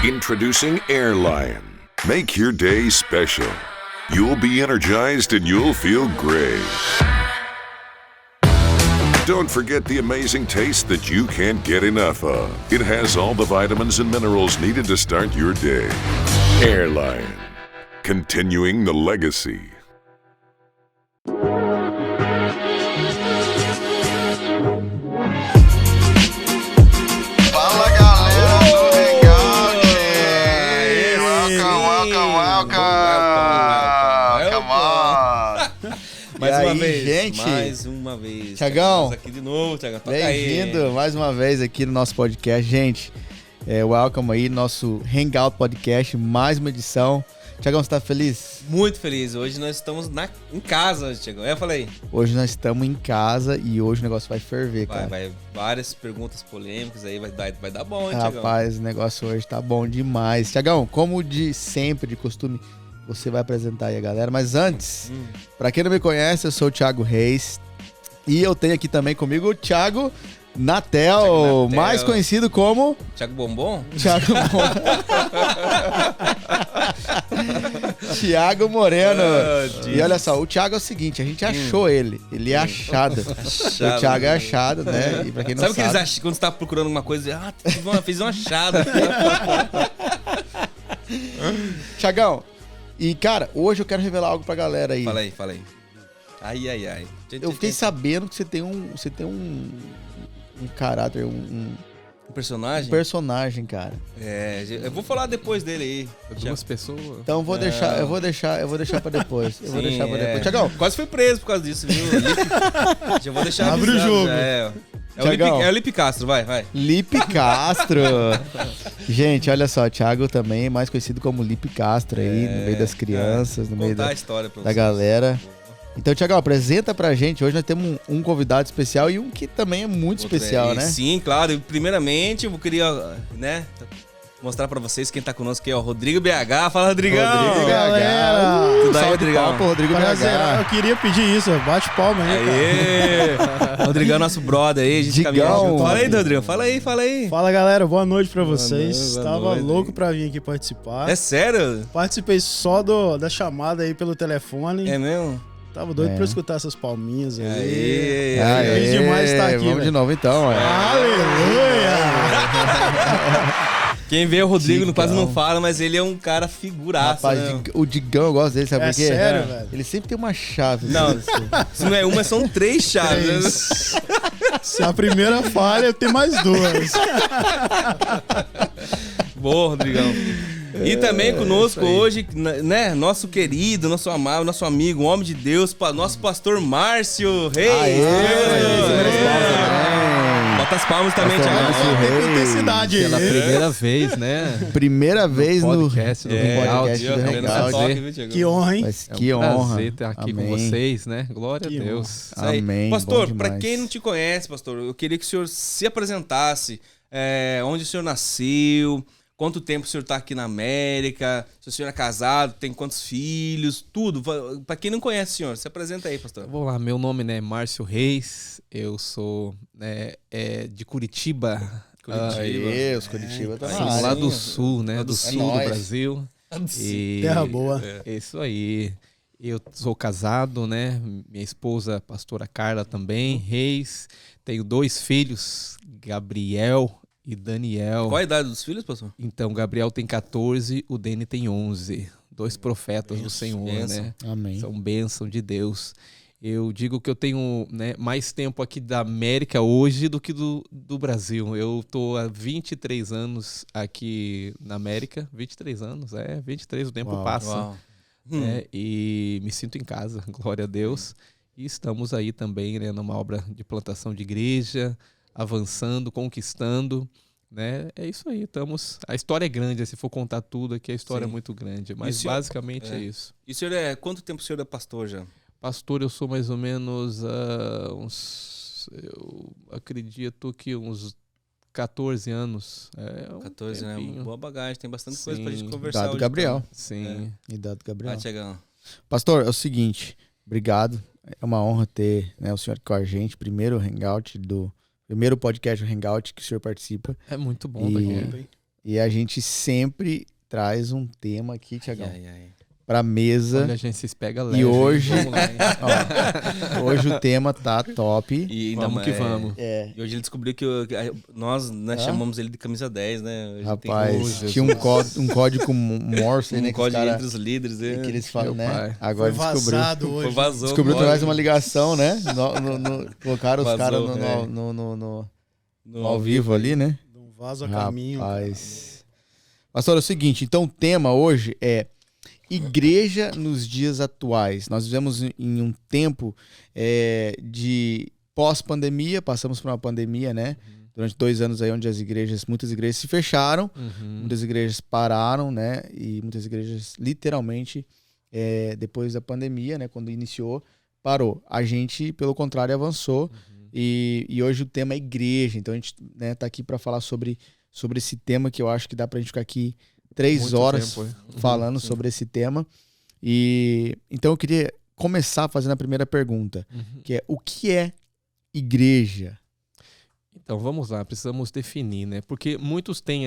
Introducing Airlion. Make your day special. You'll be energized and you'll feel great. Don't forget the amazing taste that you can't get enough of. It has all the vitamins and minerals needed to start your day. Airlion. Continuing the legacy. Fala, galera do Hangout! Welcome! Come on! Mais uma vez. Thiagão, aqui de novo, Thiagão. Toca aí. bem-vindo mais uma vez aqui no nosso podcast. Gente, welcome aí, nosso Hangout Podcast, mais uma edição. Thiagão, você tá feliz? Muito feliz. Hoje nós estamos em casa, Thiagão. Eu falei. Hoje nós estamos em casa e hoje o negócio vai ferver, cara. Vai várias perguntas polêmicas aí, vai dar bom, hein, Thiagão? Rapaz, o negócio hoje tá bom demais. Thiagão, como de sempre, de costume, você vai apresentar aí a galera. Mas antes, pra quem não me conhece, eu sou o Thiago Reis. E eu tenho aqui também comigo o Thiago Natel, mais conhecido como... Thiago Bombom? Thiago Thiago Moreno. E olha só, o Thiago é o seguinte, a gente achou ele. Ele é achado. O Thiago é achado, né? E pra quem não sabe... sabe... que eles acham quando você tá procurando alguma coisa? Fiz um achado. Thiagão, e cara, hoje eu quero revelar algo pra galera aí. Fala aí. Ai. Eu fiquei sabendo que você tem um caráter, um personagem, cara. Eu vou falar depois dele aí. Duas pessoas. Então eu vou deixar pra depois. Thiagão, quase foi preso por causa disso, viu? Já vou deixar abre o jogo. É o Lipe Castro, vai. Lipe Castro. Gente, olha só, Thiago também, mais conhecido como Lipe Castro aí, no meio das crianças, no meio da galera. Então, Thiago, apresenta pra gente. Hoje nós temos um convidado especial e um que também é muito especial, né? Sim, claro. Primeiramente, eu queria, mostrar pra vocês quem tá conosco aqui, ó, Rodrigo BH. Fala, Rodrigão! Rodrigo galera! Tudo aí, Rodrigão? Rodrigo BH. Eu queria pedir isso, bate palma aí, cara. Rodrigão, nosso brother aí, a gente caminha junto. Fala aí, Rodrigo, fala aí. Fala, galera, boa noite pra vocês. Tava louco pra vir aqui participar. É sério? Participei só da chamada aí pelo telefone. É mesmo? Tava doido pra escutar essas palminhas aí. Feliz demais estar aqui. Vamos de novo então. Aleluia! Quem vê o Rodrigo quase não fala, mas ele é um cara figuraço. Rapaz, né? O Digão eu gosto dele, sabe por quê? Sério, velho? Ele sempre tem uma chave. Não, se não é uma, são 3 chaves. Se a primeira falha, tem mais 2. Boa, Rodrigão. E também conosco hoje, né, nosso querido, nosso amado, nosso amigo, um homem de Deus, nosso pastor Márcio Reis. Bota as palmas também, Thiago. Com intensidade. Pela primeira vez, né? Primeira vez no podcast do Hangout. Que honra, hein? Mas que honra. Prazer estar aqui com vocês, né? Glória a Deus. Amém. Pastor, para quem não te conhece, pastor, eu queria que o senhor se apresentasse. Onde o senhor nasceu? Quanto tempo o senhor está aqui na América? Se o senhor é casado, tem quantos filhos? Tudo. Para quem não conhece o senhor, se apresenta aí, pastor. Vamos lá, meu nome é Márcio Reis. Eu sou de Curitiba. Curitiba tá lá do sul, né? Do sul do Brasil. Terra boa. É isso aí. Eu sou casado, né? Minha esposa, pastora Carla também, Reis. Tenho 2 filhos, Gabriel e Daniel. Qual a idade dos filhos, pastor? Então, Gabriel tem 14, o Dani tem 11. 2 profetas do Senhor, né? Amém. São bênção de Deus. Eu digo que eu tenho, né, mais tempo aqui da América hoje do que do Brasil. Eu tô há 23 anos aqui na América. 23 anos, 23, o tempo passa. E me sinto em casa, glória a Deus. E estamos aí também, né, numa obra de plantação de igreja, avançando, conquistando, né? É isso aí, a história é grande, se for contar tudo aqui, a história é muito grande, mas basicamente é isso. E o senhor quanto tempo o senhor é pastor já? Pastor, eu sou mais ou menos eu acredito que uns 14 anos. 14, né? Boa bagagem, tem bastante coisa pra gente conversar Idade hoje. Gabriel. Sim. Idade Gabriel. Tiagão. Pastor, é o seguinte, obrigado. É uma honra ter, né, o senhor aqui com a gente. Primeiro podcast do Hangout que o senhor participa. É muito bom daqui. E a gente sempre traz um tema aqui, Tiagão, Ai, ai. pra mesa. Olha, a gente se pega leve. E hoje, Vamos lá, hein? ó, hoje o tema tá top. E ainda Vamos que mais- vamos. É, E hoje ele descobriu que nós chamamos ele de camisa 10, né? Hoje rapaz, tem tinha um código Morse, um né? Que, os código cara, entre os líderes. que eles falam, Meu né? pai. Agora Foi descobriu. vazado hoje. Vazou. Descobriu o mais código uma ligação, né? Colocaram os Vazou, caras é. no ao vivo ali, né? Não vaza caminho. Rapaz. Pastor, é o seguinte, então o tema hoje é igreja nos dias atuais. Nós vivemos em um tempo de pós-pandemia, passamos por uma pandemia, né? Durante 2 anos aí onde muitas igrejas se fecharam, muitas igrejas pararam, né? E muitas igrejas literalmente depois da pandemia, né? Quando iniciou, parou. A gente, pelo contrário, avançou. E hoje o tema é igreja. Então a gente, né, tá aqui para falar sobre esse tema que eu acho que dá pra gente ficar aqui 3 Muito horas tempo, falando sobre esse tema. E então eu queria começar fazendo a primeira pergunta, que é: o que é igreja? Então, vamos lá, precisamos definir, né? Porque muitos têm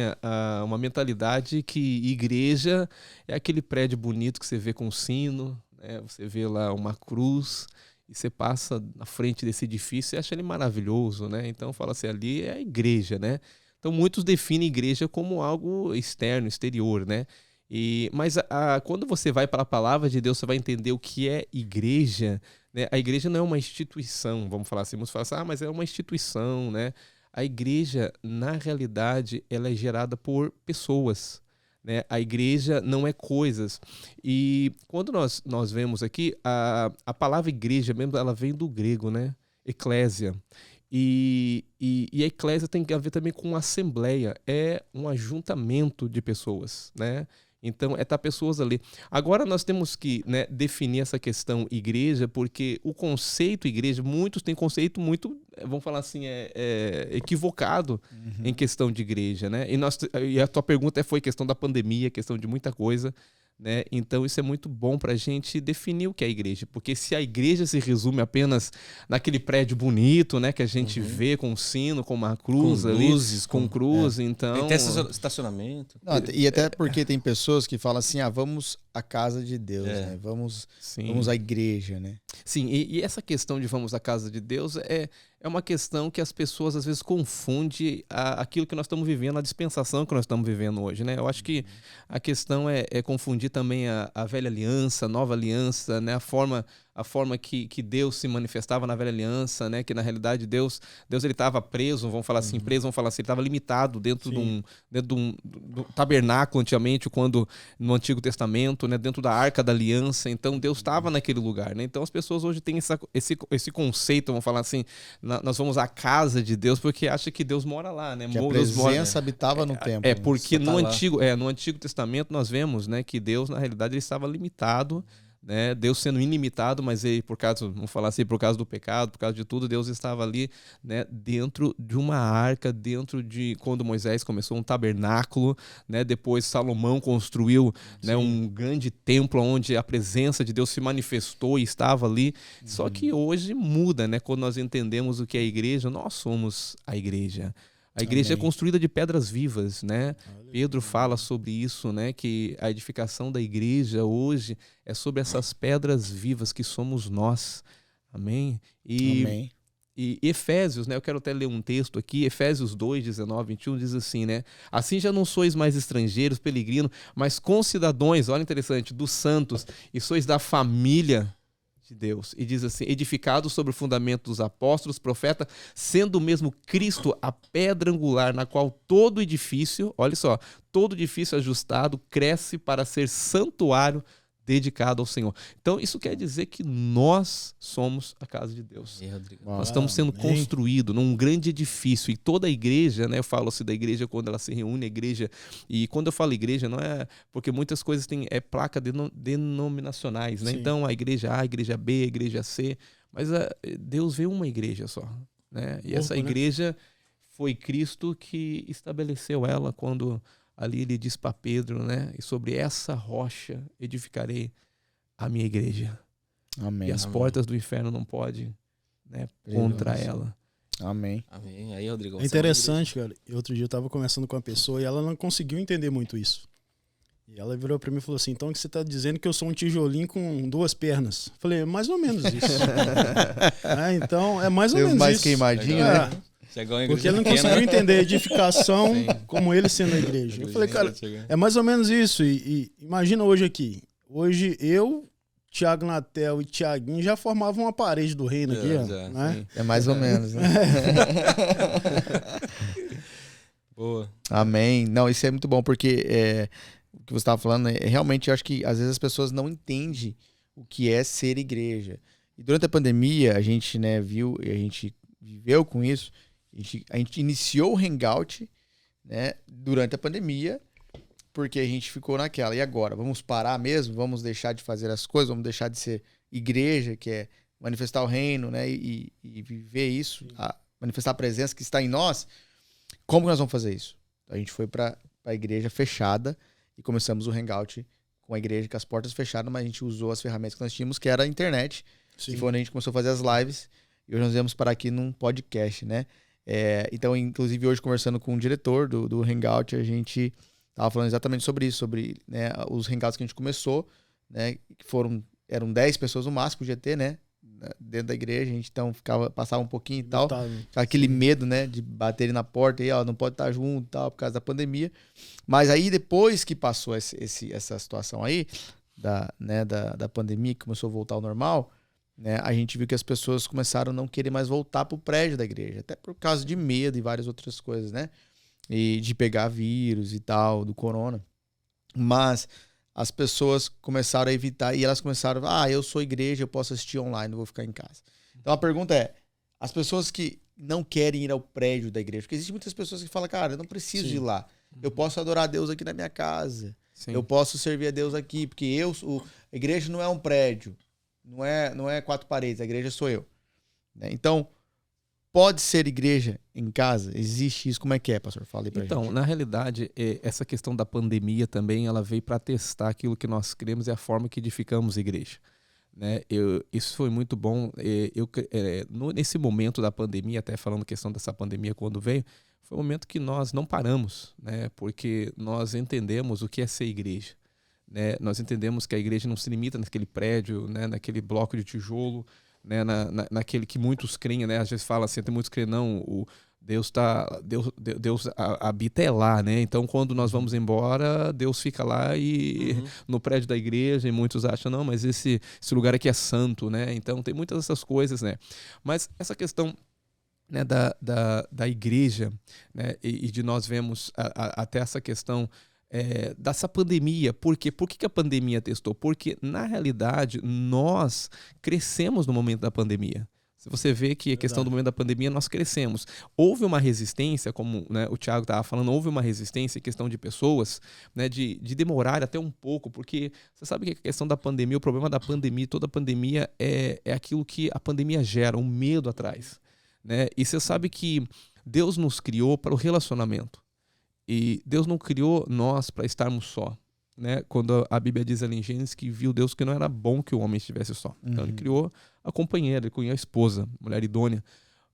uma mentalidade que igreja é aquele prédio bonito que você vê com sino, né? Você vê lá uma cruz e você passa na frente desse edifício e acha ele maravilhoso, né? Então, fala assim, ali é a igreja, né? Então, muitos definem igreja como algo externo, exterior, né? Mas quando você vai para a palavra de Deus, você vai entender o que é igreja, né? A igreja não é uma instituição, vamos falar assim, muitos falam assim, mas é uma instituição, né? A igreja, na realidade, ela é gerada por pessoas, né? A igreja não é coisas. E quando nós vemos aqui, a palavra igreja mesmo, ela vem do grego, né? Eclésia. E a eclésia tem a ver também com assembleia, é um ajuntamento de pessoas, né? Então, é estar pessoas ali. Agora nós temos que, né, definir essa questão igreja, porque o conceito igreja, muitos têm conceito muito, vamos falar assim, equivocado em questão de igreja, né? E a tua pergunta foi questão da pandemia, questão de muita coisa, né? Então isso é muito bom para a gente definir o que é a igreja, porque se a igreja se resume apenas naquele prédio bonito, né, que a gente vê com sino, com uma cruz Com ali, luzes, com cruz, então... Tem até estacionamento. Não, e até porque tem pessoas que falam assim: vamos à casa de Deus, É. né? Vamos Sim. à igreja, né? Sim, e essa questão de vamos à casa de Deus é uma questão que as pessoas às vezes confundem aquilo que nós estamos vivendo, a dispensação que nós estamos vivendo hoje, né? Eu acho que a questão é confundir também a velha aliança, a nova aliança, né? A forma que Deus se manifestava na velha aliança, né? Que na realidade Deus ele estava preso, vamos falar assim, ele estava limitado dentro de um tabernáculo antigamente, quando no Antigo Testamento, né? Dentro da Arca da Aliança, então Deus estava naquele lugar, né? Então as pessoas hoje têm esse conceito, vamos falar assim, nós vamos à casa de Deus porque acha que Deus mora lá, né? Que a Deus mora, presença habitava no templo. né? porque Só tá lá. no Antigo Testamento nós vemos, né, que Deus, na realidade, ele estava limitado, né? Deus sendo ilimitado, mas ele, vamos falar assim, por causa do pecado, por causa de tudo, Deus estava ali, né, dentro de uma arca, dentro de quando Moisés começou um tabernáculo, né? Depois Salomão construiu, né, um grande templo onde a presença de Deus se manifestou e estava ali. Só que hoje muda, né? Quando nós entendemos o que é a igreja, nós somos a igreja. A igreja Amém. é construída de pedras vivas, né? Pedro fala sobre isso, né? Que a edificação da igreja hoje é sobre essas pedras vivas que somos nós. Amém? Amém. E Efésios, né? Eu quero até ler um texto aqui, Efésios 2, 19, 21, diz assim, né? Assim já não sois mais estrangeiros, peregrinos, mas concidadãos, olha interessante, dos santos, e sois da família de Deus. E diz assim, edificados sobre o fundamento dos apóstolos, profetas, sendo o mesmo Cristo a pedra angular, na qual todo edifício, olha só, todo edifício ajustado cresce para ser santuário dedicado ao Senhor. Então, isso quer dizer que nós somos a casa de Deus. Rodrigo. Uau. Nós estamos sendo Amém. construídos num grande edifício. E toda a igreja, né? Eu falo assim da igreja quando ela se reúne, a igreja. E quando eu falo igreja, não é... Porque muitas coisas têm placa denominacionais, né? Sim. Então, a igreja A, a igreja B, a igreja C. Mas Deus vê uma igreja só, né? E essa Corpo, né? igreja foi Cristo que estabeleceu ela quando... Ali ele diz para Pedro, né? E sobre essa rocha edificarei a minha igreja. Amém. E as portas do inferno não podem, né, Aleluia. contra ela. Amém. Amém. Aí, Rodrigo. É interessante, cara. E outro dia eu tava conversando com uma pessoa e ela não conseguiu entender muito isso. E ela virou pra mim e falou assim, então que você tá dizendo que eu sou um tijolinho com 2 pernas? Falei, é mais ou menos isso. Então, é mais ou menos mais isso. queimadinho, É, né? porque ele não conseguiu entender a edificação como ele sendo a igreja. Eu falei, cara, é mais ou menos isso. E imagina hoje aqui. Hoje eu, Thiago Natel e Thiaguinho já formavam uma parede do reino aqui, ó, já, né? É mais ou menos, né? Boa. Amém. Não, isso é muito bom, porque o que você estava falando, realmente eu acho que às vezes as pessoas não entendem o que é ser igreja. E durante a pandemia, a gente, né, viu, e a gente viveu com isso, a gente iniciou o Hangout, né, durante a pandemia, porque a gente ficou naquela. E agora? Vamos parar mesmo? Vamos deixar de fazer as coisas? Vamos deixar de ser igreja, que é manifestar o reino, né, e viver isso, manifestar a presença que está em nós? Como que nós vamos fazer isso? A gente foi para a igreja fechada e começamos o Hangout com a igreja com as portas fechadas, mas a gente usou as ferramentas que nós tínhamos, que era a internet. Sim. E foi onde a gente começou a fazer as lives. E hoje nós viemos parar aqui num podcast, né? Então, inclusive, hoje conversando com o diretor do Hangout, a gente estava falando exatamente sobre isso, sobre, né, os Hangouts que a gente começou, né? Que eram 10 pessoas no máximo, podia ter, né? Dentro da igreja, a gente então passava um pouquinho e tal. Aquele medo, né, de baterem na porta e, ó, não pode estar junto e tal, por causa da pandemia. Mas aí, depois que passou essa situação aí, da pandemia, que começou a voltar ao normal, né, a gente viu que as pessoas começaram a não querer mais voltar pro prédio da igreja, até por causa de medo e várias outras coisas, né? E de pegar vírus e tal, do corona. Mas as pessoas começaram a evitar e elas começaram, eu sou igreja, eu posso assistir online, não vou ficar em casa. Então a pergunta é, as pessoas que não querem ir ao prédio da igreja, porque existem muitas pessoas que falam, cara, eu não preciso ir lá, eu posso adorar a Deus aqui na minha casa, eu posso servir a Deus aqui, porque a igreja não é um prédio, não é 4 paredes, a igreja sou eu. Né? Então, pode ser igreja em casa? Existe isso? Como é que é, pastor? Fala aí pra gente. Então, na realidade, essa questão da pandemia também, ela veio para testar aquilo que nós cremos e a forma que edificamos a igreja. Né? Isso foi muito bom. Nesse momento da pandemia, até falando questão dessa pandemia quando veio, foi um momento que nós não paramos, né? Porque nós entendemos o que é ser igreja. Né? Nós entendemos que a igreja não se limita naquele prédio, né? Naquele bloco de tijolo, né? Naquele que muitos creem, né? Às vezes fala assim, tem muitos que creem, não, Deus habita lá, né? Então, quando nós vamos embora, Deus fica lá e no prédio da igreja, e muitos acham, não, mas esse lugar aqui é santo, né? Então, tem muitas dessas coisas, né? Mas essa questão, né, da igreja, né, e de nós vemos até essa questão dessa pandemia. Por quê? Por que a pandemia testou? Porque, na realidade, nós crescemos no momento da pandemia. Se você vê que a questão do momento da pandemia, nós crescemos. Houve uma resistência, como, né, o Thiago estava falando, houve uma resistência em questão de pessoas, né, de demorar até um pouco, porque você sabe que a questão da pandemia, o problema da pandemia, toda a pandemia é aquilo que a pandemia gera, um medo atrás. Né? E você sabe que Deus nos criou para o relacionamento. E Deus não criou nós para estarmos só. Né? Quando a Bíblia diz ali em Gênesis que viu Deus que não era bom que o homem estivesse só. Então ele criou a companheira, ele criou a esposa, a mulher idônea.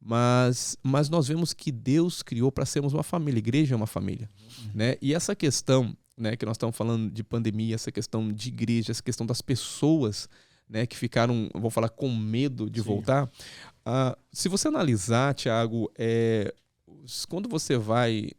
Mas nós vemos que Deus criou para sermos uma família. A igreja é uma família. Né? E essa questão, né, que nós estamos falando de pandemia, essa questão de igreja, essa questão das pessoas, né, que ficaram, vou falar, com medo de voltar. Se você analisar, Thiago, quando você vai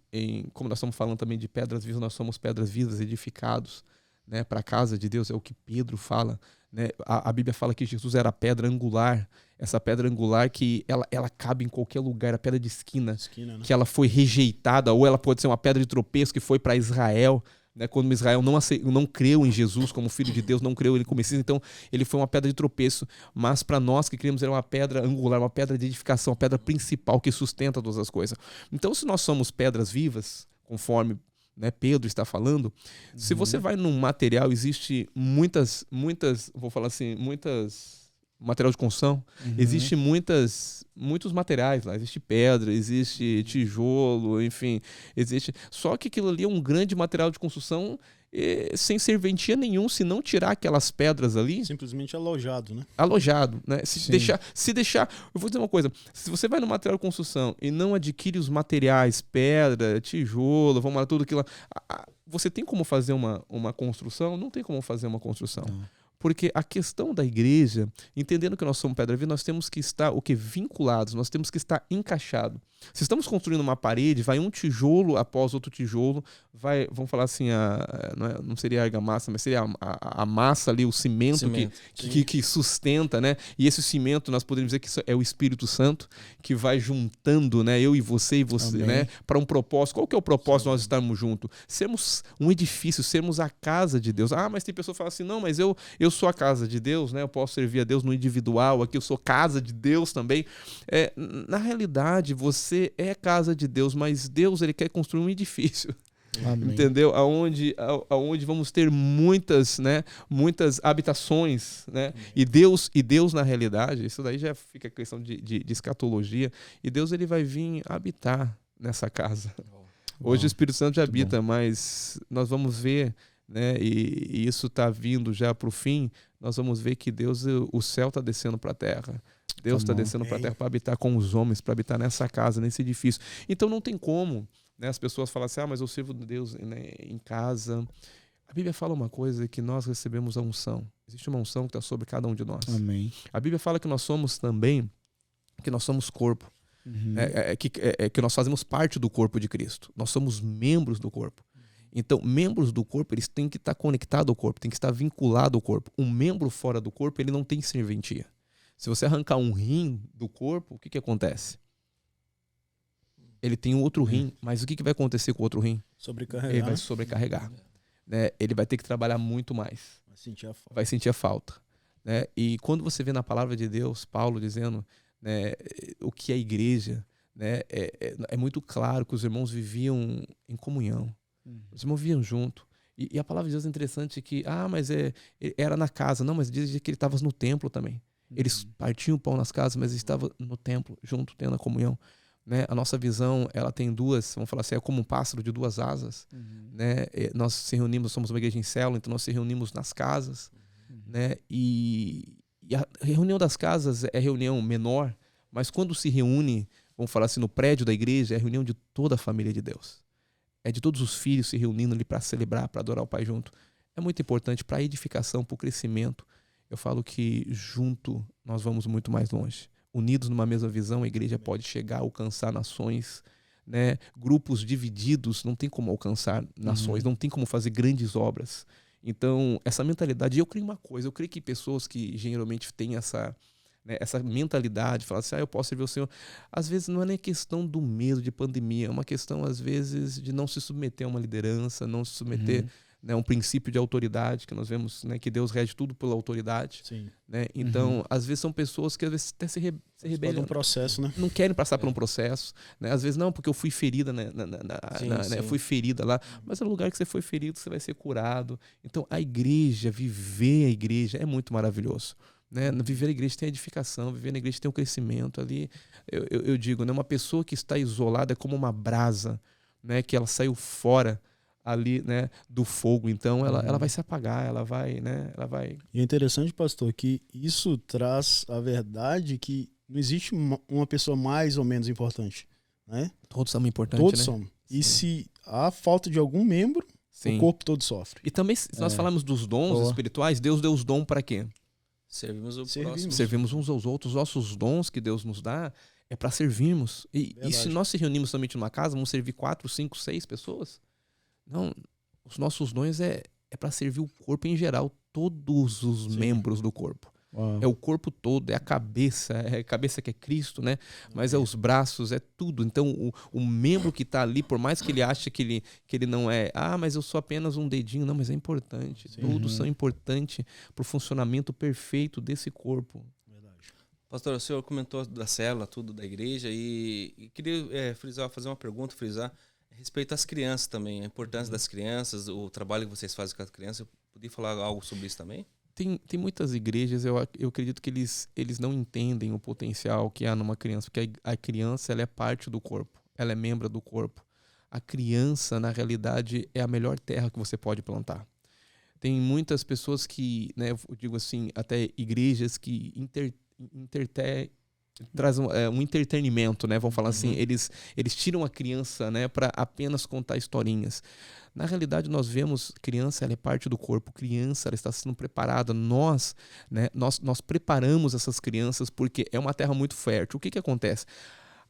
como nós estamos falando também de pedras vivas, nós somos pedras vivas edificados, né, para a casa de Deus, é o que Pedro fala, né? A Bíblia fala que Jesus era a pedra angular, essa pedra angular que ela cabe em qualquer lugar, a pedra de esquina, né? Que ela foi rejeitada, ou ela pode ser uma pedra de tropeço que foi para Israel, né? Quando Israel não creu em Jesus como Filho de Deus, não creu ele como Messias, então ele foi uma pedra de tropeço, mas para nós que cremos, ele é uma pedra angular, uma pedra de edificação, uma pedra principal que sustenta todas as coisas. Então, se nós somos pedras vivas, conforme, né, Pedro está falando, se você vai num material, existe muitas, vou falar assim, material de construção, existe muitos materiais lá, existe pedra, existe tijolo, enfim, existe. Só que aquilo ali é um grande material de construção, sem serventia nenhum, se não tirar aquelas pedras ali, Simplesmente alojado, né? alojado, né? Sim. Se deixar, eu vou dizer uma coisa, se você vai no material de construção e não adquire os materiais, pedra, tijolo, vamos lá, tudo aquilo, você tem como fazer uma construção? Não tem como fazer uma construção. Porque a questão da igreja, entendendo que nós somos pedra viva, nós temos que estar vinculados, nós temos que estar encaixados. Se estamos construindo uma parede, vai um tijolo após outro tijolo, vamos falar assim, não seria a argamassa, mas seria a massa ali, o cimento. Que sustenta, né? E esse cimento, nós podemos dizer que isso é o Espírito Santo, que vai juntando, né? Eu e você, Amém. né? Para um propósito. Qual que é o propósito de nós estarmos juntos? Sermos um edifício, sermos a casa de Deus. Mas tem pessoa que fala assim, não, mas eu sou a casa de Deus, né? Eu posso servir a Deus no individual, aqui eu sou casa de Deus também. Na realidade, você é casa de Deus, mas Deus, ele quer construir um edifício. Amém. Entendeu? Aonde vamos ter muitas habitações, né? E Deus, na realidade, isso daí já fica questão de escatologia, e Deus, ele vai vir habitar nessa casa. Hoje o Espírito Santo já habita, mas nós vamos ver, né? E isso está vindo já para o fim. Nós vamos ver que Deus, o céu está descendo para a terra. Deus está descendo para a terra para habitar com os homens, para habitar nessa casa, nesse edifício. Então não tem como, né, as pessoas falam assim, mas eu sirvo Deus, né, em casa. A Bíblia fala uma coisa, que nós recebemos a unção. Existe uma unção que está sobre cada um de nós. Amém. A Bíblia fala que nós somos também, que nós somos corpo. Que nós fazemos parte do corpo de Cristo. Nós somos membros do corpo. Então, membros do corpo, eles têm que estar conectados ao corpo, têm que estar vinculados ao corpo. Um membro fora do corpo, ele não tem serventia. Se você arrancar um rim do corpo, o que acontece? Ele tem um outro rim, mas o que vai acontecer com o outro rim? Sobrecarregar. Ele vai sobrecarregar. Né? Ele vai ter que trabalhar muito mais. Vai sentir a falta. Né? E quando você vê na palavra de Deus, Paulo dizendo, né, o que é a igreja, né, é muito claro que os irmãos viviam em comunhão. Os irmãos viviam junto. E a palavra de Deus é interessante que, mas era na casa. Não, mas diz que ele estava no templo também. Eles partiam o pão nas casas, mas estavam no templo, junto, tendo a comunhão. Né? A nossa visão, ela tem duas, vamos falar assim, é como um pássaro de duas asas. Né? Nós se reunimos, somos uma igreja em célula, então nós se reunimos nas casas. Né? E a reunião das casas é reunião menor, mas quando se reúne, vamos falar assim, no prédio da igreja, é a reunião de toda a família de Deus. É de todos os filhos se reunindo ali para celebrar, para adorar o Pai junto. É muito importante para a edificação, para o crescimento. Eu falo que junto nós vamos muito mais longe. Unidos numa mesma visão, a igreja pode chegar a alcançar nações, né? Grupos divididos não tem como alcançar nações, não tem como fazer grandes obras. Então, essa mentalidade, eu creio uma coisa, eu creio que pessoas que geralmente têm essa mentalidade, falam assim, eu posso servir o Senhor. Às vezes não é nem questão do medo de pandemia, é uma questão, às vezes, de não se submeter a uma liderança, não se submeter, né, a um princípio de autoridade, que nós vemos, né, que Deus rege tudo pela autoridade. Sim. Né? Então, às vezes são pessoas que às vezes até se rebelam. Um processo, né? Não querem passar por um processo. Né? Às vezes, não, porque eu fui ferida, né, Sim. fui ferida lá. Mas no lugar que você foi ferido, você vai ser curado. Então, a igreja, viver a igreja é muito maravilhoso. Né? Viver a igreja tem edificação, viver na igreja tem um crescimento ali. Eu digo, né? Uma pessoa que está isolada é como uma brasa, né? Que ela saiu fora ali, né, do fogo. Então ela vai se apagar, ela vai. E é interessante, pastor, que isso traz a verdade que não existe uma pessoa mais ou menos importante, né? Todos são importantes, Todos né? são. E se há falta de algum membro, Sim. o corpo todo sofre. E também, se nós falarmos dos dons espirituais, Deus deu os dons para quê? Servimos o próximo. Servimos uns aos outros. Os nossos dons que Deus nos dá é para servirmos. E se nós se reunimos somente numa casa, vamos servir 4, 5, 6 pessoas? Não. Os nossos dons é para servir o corpo em geral, todos os membros do corpo. Uau. É o corpo todo, é a cabeça que é Cristo, né? Mas é os braços, é tudo. Então, o membro que está ali, por mais que ele ache que ele não é, mas eu sou apenas um dedinho. Não, mas é importante. Sim. Todos são importantes para o funcionamento perfeito desse corpo. Verdade. Pastor, o senhor comentou da célula, tudo da igreja, e queria fazer uma pergunta, frisar, a respeito às crianças também, a importância das crianças, o trabalho que vocês fazem com as crianças. Eu podia falar algo sobre isso também? Tem muitas igrejas, eu acredito que eles não entendem o potencial que há numa criança, porque a criança ela é parte do corpo, ela é membro do corpo. A criança, na realidade, é a melhor terra que você pode plantar. Tem muitas pessoas que, né, eu digo assim, até igrejas que trazem um entretenimento, né? Vamos falar assim, eles tiram a criança, né, para apenas contar historinhas. Na realidade, nós vemos criança, ela é parte do corpo. Criança, ela está sendo preparada. Nós preparamos essas crianças porque é uma terra muito fértil. O que acontece?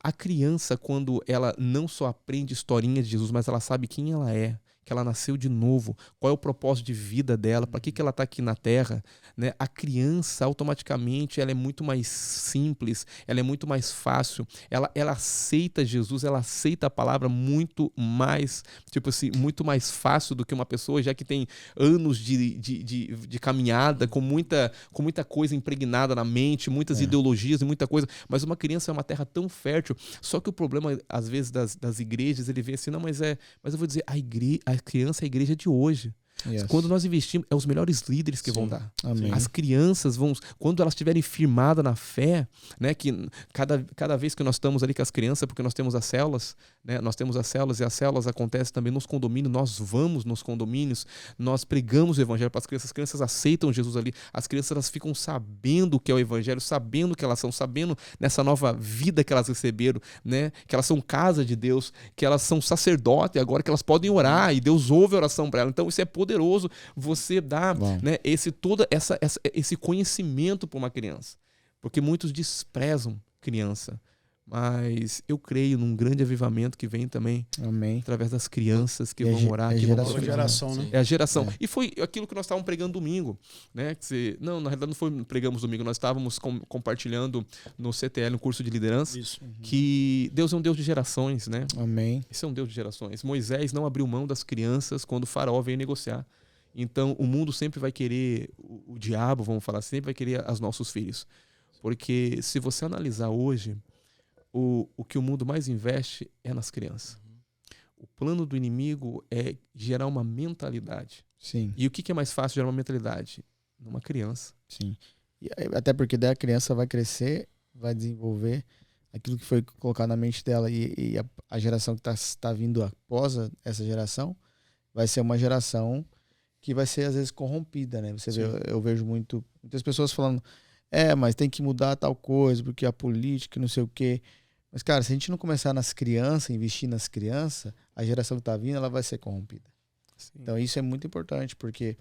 A criança, quando ela não só aprende historinhas de Jesus, mas ela sabe quem ela é, que ela nasceu de novo, qual é o propósito de vida dela, para que ela está aqui na Terra, né? A criança, automaticamente, ela é muito mais simples, ela é muito mais fácil, ela aceita Jesus, ela aceita a palavra muito mais, tipo assim, muito mais fácil do que uma pessoa já que tem anos de caminhada, com muita coisa impregnada na mente, muitas ideologias e muita coisa, mas uma criança é uma terra tão fértil. Só que o problema, às vezes, das igrejas, ele vê assim, não, mas eu vou dizer, a criança é a igreja de hoje. Yes. Quando nós investimos, é os melhores líderes que vão dar. Amém. As crianças vão, quando elas estiverem firmadas na fé, né, que cada vez que nós estamos ali com as crianças, porque nós temos as células, né, nós temos as células, e as células acontecem também nos condomínios, nós vamos nos condomínios, nós pregamos o evangelho para as crianças aceitam Jesus ali, as crianças elas ficam sabendo o que é o evangelho, sabendo que elas são, sabendo nessa nova vida que elas receberam, né, que elas são casa de Deus, que elas são sacerdote, agora que elas podem orar e Deus ouve a oração para elas. Então isso é poderoso, você dá, né, esse conhecimento para uma criança, porque muitos desprezam criança, mas eu creio num grande avivamento que vem também. Amém. Através das crianças que vão orar. É a geração, né? É a geração. E foi aquilo que nós estávamos pregando domingo, né? Não, na realidade não foi pregamos domingo, nós estávamos compartilhando no CTL, no curso de liderança, que Deus é um Deus de gerações, né? Amém. Esse é um Deus de gerações. Moisés não abriu mão das crianças quando o faraó veio negociar. Então, o mundo sempre vai querer, o diabo, vamos falar, sempre vai querer os nossos filhos. Porque se você analisar hoje, o que o mundo mais investe é nas crianças. O plano do inimigo é gerar uma mentalidade. Sim. E o que é mais fácil gerar uma mentalidade? Numa criança. Sim. E até porque daí a criança vai crescer, vai desenvolver aquilo que foi colocado na mente dela, e a geração que está vindo após essa geração vai ser uma geração que vai ser às vezes corrompida, né? Você vê, eu vejo muitas pessoas falando, mas tem que mudar tal coisa, porque a política, não sei o quê. Mas, cara, se a gente não começar nas crianças, investir nas crianças, a geração que está vindo, ela vai ser corrompida. Sim. Então, isso é muito importante, porque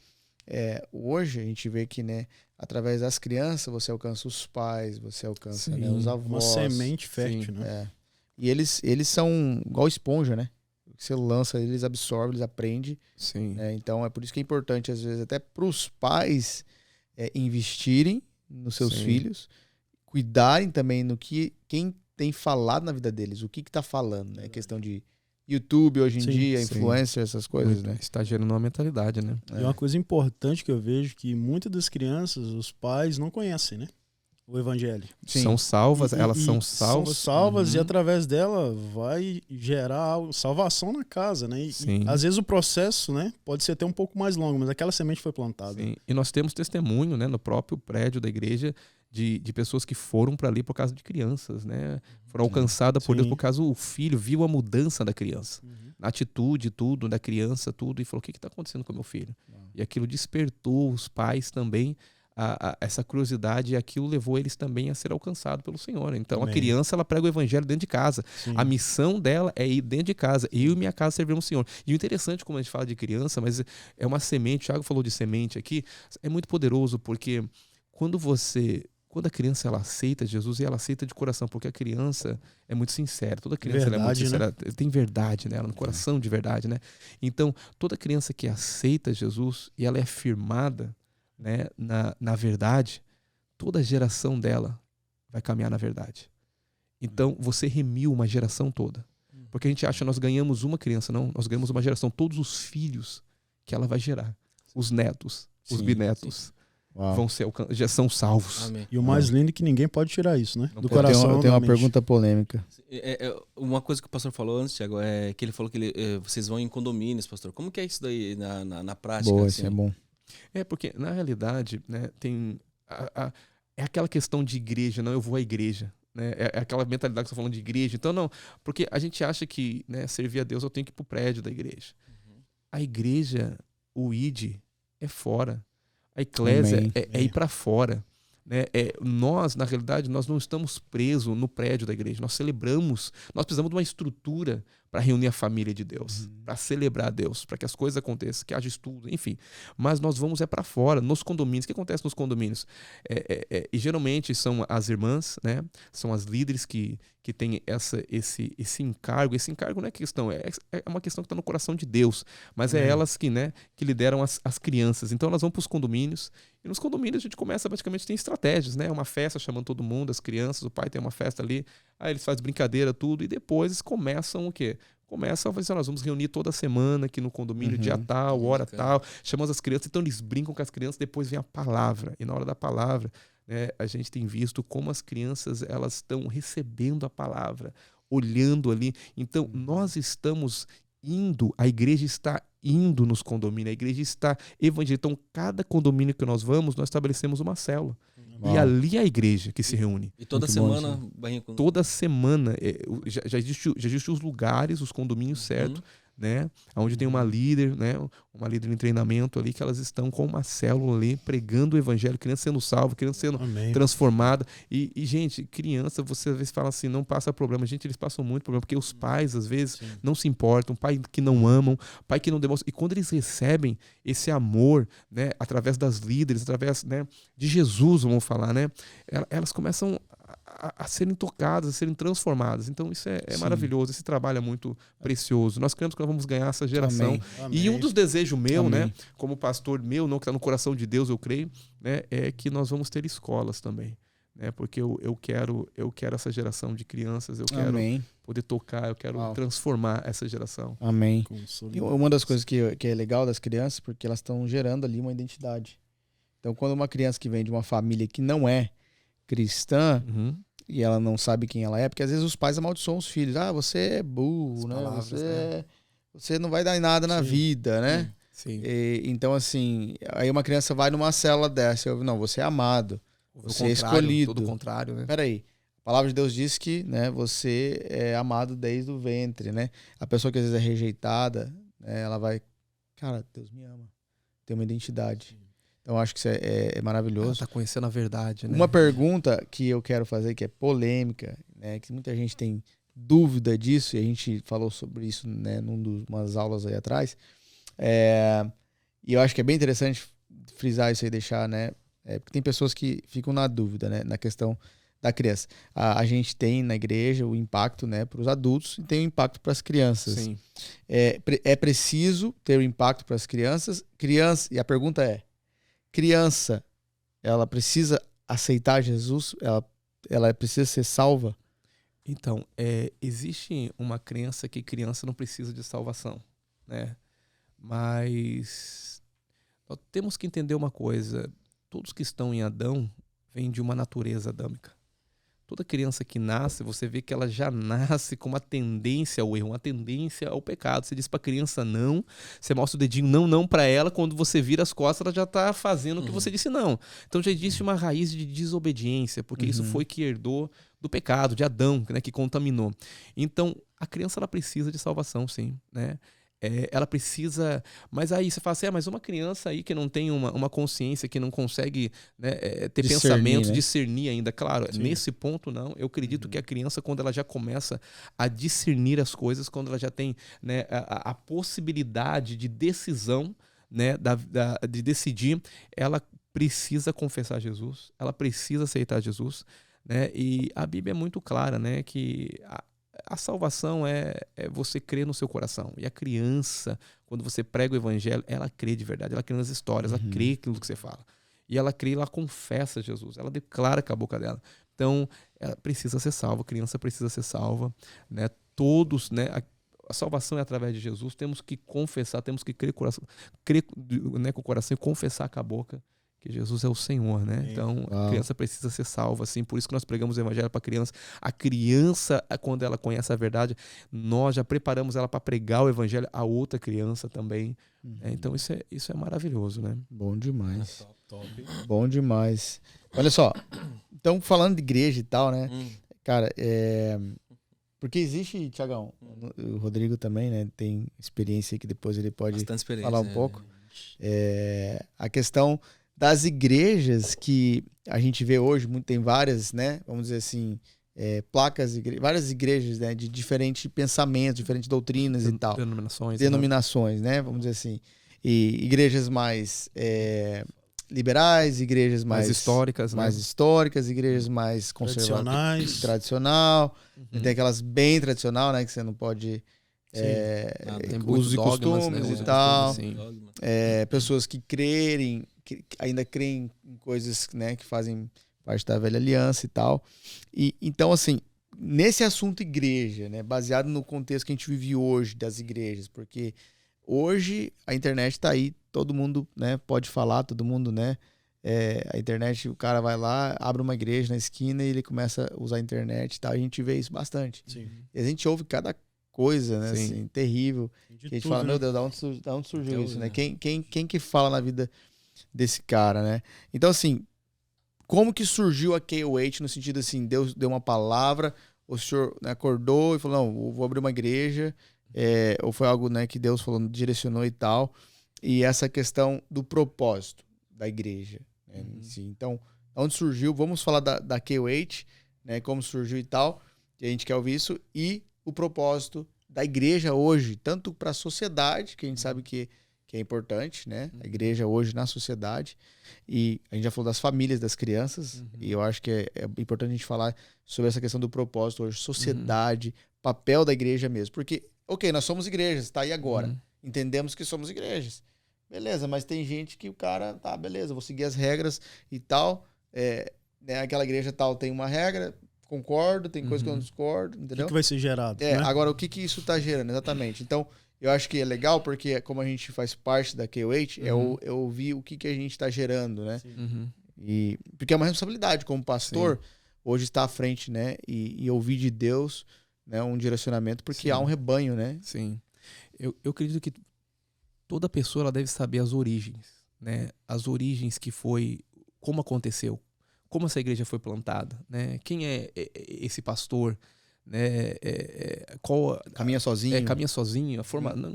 hoje a gente vê que, né, através das crianças, você alcança os pais, você alcança, né, os avós. Uma semente fértil, né? E eles são igual esponja, né? Você lança, eles absorvem, eles aprendem. Sim. Né? Então, é por isso que é importante, às vezes, até para os pais investirem nos seus filhos, cuidarem também no que quem tem falado na vida deles, o que está falando, né? Questão de YouTube hoje em dia, influencer, essas coisas, né? Está gerando uma mentalidade, né? E uma coisa importante que eu vejo que muitas das crianças, os pais não conhecem, né? O evangelho. Sim. São salvas, elas são salvas. São salvas e através dela vai gerar salvação na casa, né? E às vezes o processo, né, pode ser até um pouco mais longo, mas aquela semente foi plantada. Sim. E nós temos testemunho, né, no próprio prédio da igreja de pessoas que foram para ali por causa de crianças, né? Foram alcançadas por Deus por causa o filho viu a mudança da criança, na atitude, tudo, da criança, tudo, e falou: o que está acontecendo com meu filho? E aquilo despertou os pais também essa curiosidade, e aquilo levou eles também a ser alcançados pelo Senhor. Então a criança, ela prega o evangelho dentro de casa. A missão dela é ir dentro de casa. Eu e minha casa serviremos o Senhor. E o interessante, como a gente fala de criança, mas é uma semente, o Thiago falou de semente aqui, é muito poderoso, porque quando a criança ela aceita Jesus, e ela aceita de coração, porque a criança é muito sincera, toda criança ela é muito sincera, tem verdade nela, no coração de verdade, né? Então, toda criança que aceita Jesus e ela é firmada, né, na verdade, toda a geração dela vai caminhar na verdade. Então, você remiu uma geração toda. Porque a gente acha que nós ganhamos uma criança, não, nós ganhamos uma geração, todos os filhos que ela vai gerar, os netos, os bisnetos. Já são salvos. Amém. E o mais lindo é que ninguém pode tirar isso, né? Do coração. Eu tenho uma pergunta polêmica. Uma coisa que o pastor falou antes, Thiago, é que ele falou que vocês vão em condomínios, pastor. Como que é isso daí na prática? Boa, assim? isso é bom. Porque, na realidade, né, tem é aquela questão de igreja, não, eu vou à igreja. né? É aquela mentalidade que você tá falando de igreja. Então, não, porque a gente acha que, né, servir a Deus eu tenho que ir pro prédio da igreja. A igreja, o ID, é fora. A eclésia Amém. é ir para fora. Né? Nós, na realidade, nós não estamos presos no prédio da igreja. Nós celebramos, nós precisamos de uma estrutura para reunir a família de Deus, para celebrar a Deus, para que as coisas aconteçam, que haja estudo, enfim. Mas nós vamos para fora, nos condomínios. O que acontece nos condomínios? E geralmente são as irmãs, né? São as líderes que têm esse encargo. Esse encargo não é questão, é uma questão que está no coração de Deus, mas é elas que lideram as crianças. Então elas vão para os condomínios, e nos condomínios a gente começa praticamente, tem estratégias, né? Uma festa chamando todo mundo, as crianças, o pai tem uma festa ali, aí eles fazem brincadeira, tudo, e depois eles começam o quê? Começam a fazer, nós vamos reunir toda semana aqui no condomínio, dia tal, hora tal, chamamos as crianças, então eles brincam com as crianças, depois vem a palavra, e na hora da palavra, né, a gente tem visto como as crianças elas estão recebendo a palavra, olhando ali, então nós estamos indo, a igreja está indo nos condomínios, a igreja está evangelizando, então cada condomínio que nós vamos, nós estabelecemos uma célula. E ali é a igreja que se reúne. E toda Muito semana, bom, Barrinho, Toda semana já existe os lugares, os condomínios certos, né? Onde tem uma líder, né? Uma líder em treinamento ali, que elas estão com uma célula ali, pregando o evangelho, criança sendo salva, criança sendo transformada. E, gente, criança, você às vezes fala assim, não passa problema. Gente, eles passam muito problema, porque os pais, às vezes, não se importam, pai que não amam, pai que não demonstram. E quando eles recebem esse amor, né? Através das líderes, através, né, de Jesus, vamos falar, né? Elas começam a serem tocadas, a serem transformadas. Então isso é maravilhoso, esse trabalho é muito precioso. Nós cremos que nós vamos ganhar essa geração. Amém. E um dos desejos meu, Amém. né, como pastor meu, não que está no coração de Deus, eu creio, né, é que nós vamos ter escolas também. Né, porque eu quero essa geração de crianças, eu quero Amém. poder tocar, eu quero transformar essa geração. Amém. E uma das coisas que é legal das crianças, porque elas estão gerando ali uma identidade. Então, quando uma criança que vem de uma família que não é cristã, e ela não sabe quem ela é, porque às vezes os pais amaldiçoam os filhos. Ah, você é burro, né? Você não vai dar em nada na vida, né? Sim. Então, assim, aí uma criança vai numa célula dessa, eu não, você é amado, você é escolhido. Todo o contrário, né? Peraí, a palavra de Deus diz que, né, você é amado desde o ventre, né? A pessoa que às vezes é rejeitada, né, ela vai, cara, Deus me ama, tem uma identidade. Então, acho que isso é maravilhoso. Ela tá conhecendo a verdade, né? Uma pergunta que eu quero fazer, que é polêmica, né, que muita gente tem dúvida disso, e a gente falou sobre isso, né, umas aulas aí atrás, e eu acho que é bem interessante frisar isso aí, deixar, né, porque tem pessoas que ficam na dúvida, né, na questão da criança. A gente tem na igreja o impacto, né, para os adultos e tem o impacto para as crianças. Sim. É preciso ter o impacto para as crianças. E a pergunta é, criança, ela precisa aceitar Jesus? Ela precisa ser salva? Então, existe uma crença que criança não precisa de salvação, né? Mas nós temos que entender uma coisa. Todos que estão em Adão vêm de uma natureza adâmica. Toda criança que nasce, você vê que ela já nasce com uma tendência ao erro, uma tendência ao pecado. Você diz pra criança não, você mostra o dedinho não pra ela, quando você vira as costas, ela já tá fazendo o que você disse não. Então já existe uma raiz de desobediência, porque isso foi que herdou do pecado, de Adão, né, que contaminou. Então, a criança ela precisa de salvação, sim, né? Ela precisa... Mas aí você fala assim, mas uma criança aí que não tem uma consciência, que não consegue, né, ter Discernir, pensamentos, né? discernir ainda. Claro, nesse ponto não. Eu acredito que a criança, quando ela já começa a discernir as coisas, quando ela já tem, né, a possibilidade de decisão, né, de decidir, ela precisa confessar Jesus, ela precisa aceitar Jesus, né? E a Bíblia é muito clara, né, que a salvação é você crer no seu coração. E a criança, quando você prega o evangelho, ela crê de verdade, ela crê nas histórias, ela crê naquilo que você fala. E ela crê, ela confessa Jesus, ela declara com a boca dela. Então, ela precisa ser salva, a criança precisa ser salva, né? Todos, né? A salvação é através de Jesus, temos que confessar, temos que crer né, com o coração e confessar com a boca que Jesus é o Senhor, né? Então, a criança precisa ser salva, assim, por isso que nós pregamos o evangelho para a criança. A criança, quando ela conhece a verdade, nós já preparamos ela para pregar o evangelho a outra criança também. Então, isso é maravilhoso, né? Bom demais. Top. Bom demais. Olha só, então falando de igreja e tal, né? Cara, porque existe, Tiagão, o Rodrigo também, né? Tem experiência que depois ele pode Bastante experiência. falar um pouco. A questão das igrejas que a gente vê hoje, tem várias, né? Vamos dizer assim, placas, várias igrejas, né? De diferentes pensamentos, diferentes doutrinas e tal. Denominações, né? Vamos dizer assim. E igrejas mais liberais, igrejas mais históricas, mais históricas, igrejas mais conservadoras, tradicional. Tem aquelas bem tradicional, né? Que você não pode usos e costumes, né? E tal. Pessoas que ainda creem em coisas, né? Que fazem parte da velha aliança e tal. E então, assim, nesse assunto igreja, né? Baseado no contexto que a gente vive hoje das igrejas, porque hoje a internet está aí, todo mundo, né, pode falar, todo mundo, né? A internet, o cara vai lá, abre uma igreja na esquina e ele começa a usar a internet e tal. A gente vê isso bastante. Sim. E a gente ouve cada coisa, né? Assim, terrível. Que a gente fala, né? meu Deus, da onde surgiu isso, né? Quem que fala na vida desse cara, né? Então, assim, como que surgiu a KOH no sentido assim, Deus deu uma palavra, o senhor, né, acordou e falou, não, vou abrir uma igreja, ou foi algo, né, que Deus falou, direcionou e tal, e essa questão do propósito da igreja, né, em si. Então, onde surgiu, vamos falar da KOH, né, como surgiu e tal, que a gente quer ouvir isso, e o propósito da igreja hoje, tanto para a sociedade, que a gente sabe que é importante, né? A igreja hoje na sociedade. E a gente já falou das famílias, das crianças. E eu acho que é importante a gente falar sobre essa questão do propósito hoje, sociedade, papel da igreja mesmo. Porque, ok, nós somos igrejas, tá aí agora. Entendemos que somos igrejas. Beleza, mas tem gente que o cara, tá, beleza, vou seguir as regras e tal. Né, aquela igreja tal tem uma regra, concordo, tem coisa que eu não discordo, entendeu? O que vai ser gerado? Né? Agora, o que isso tá gerando, exatamente. Então, eu acho que é legal porque, como a gente faz parte da KOH, é ouvir o que a gente está gerando, né? E, porque é uma responsabilidade como pastor, hoje estar à frente, né? E ouvir de Deus, né? Um direcionamento, porque há um rebanho, né? Sim. Eu acredito que toda pessoa ela deve saber as origens, né? As origens que foi, como aconteceu, como essa igreja foi plantada, né? Quem é esse pastor, né? Caminha sozinho. Caminha sozinho.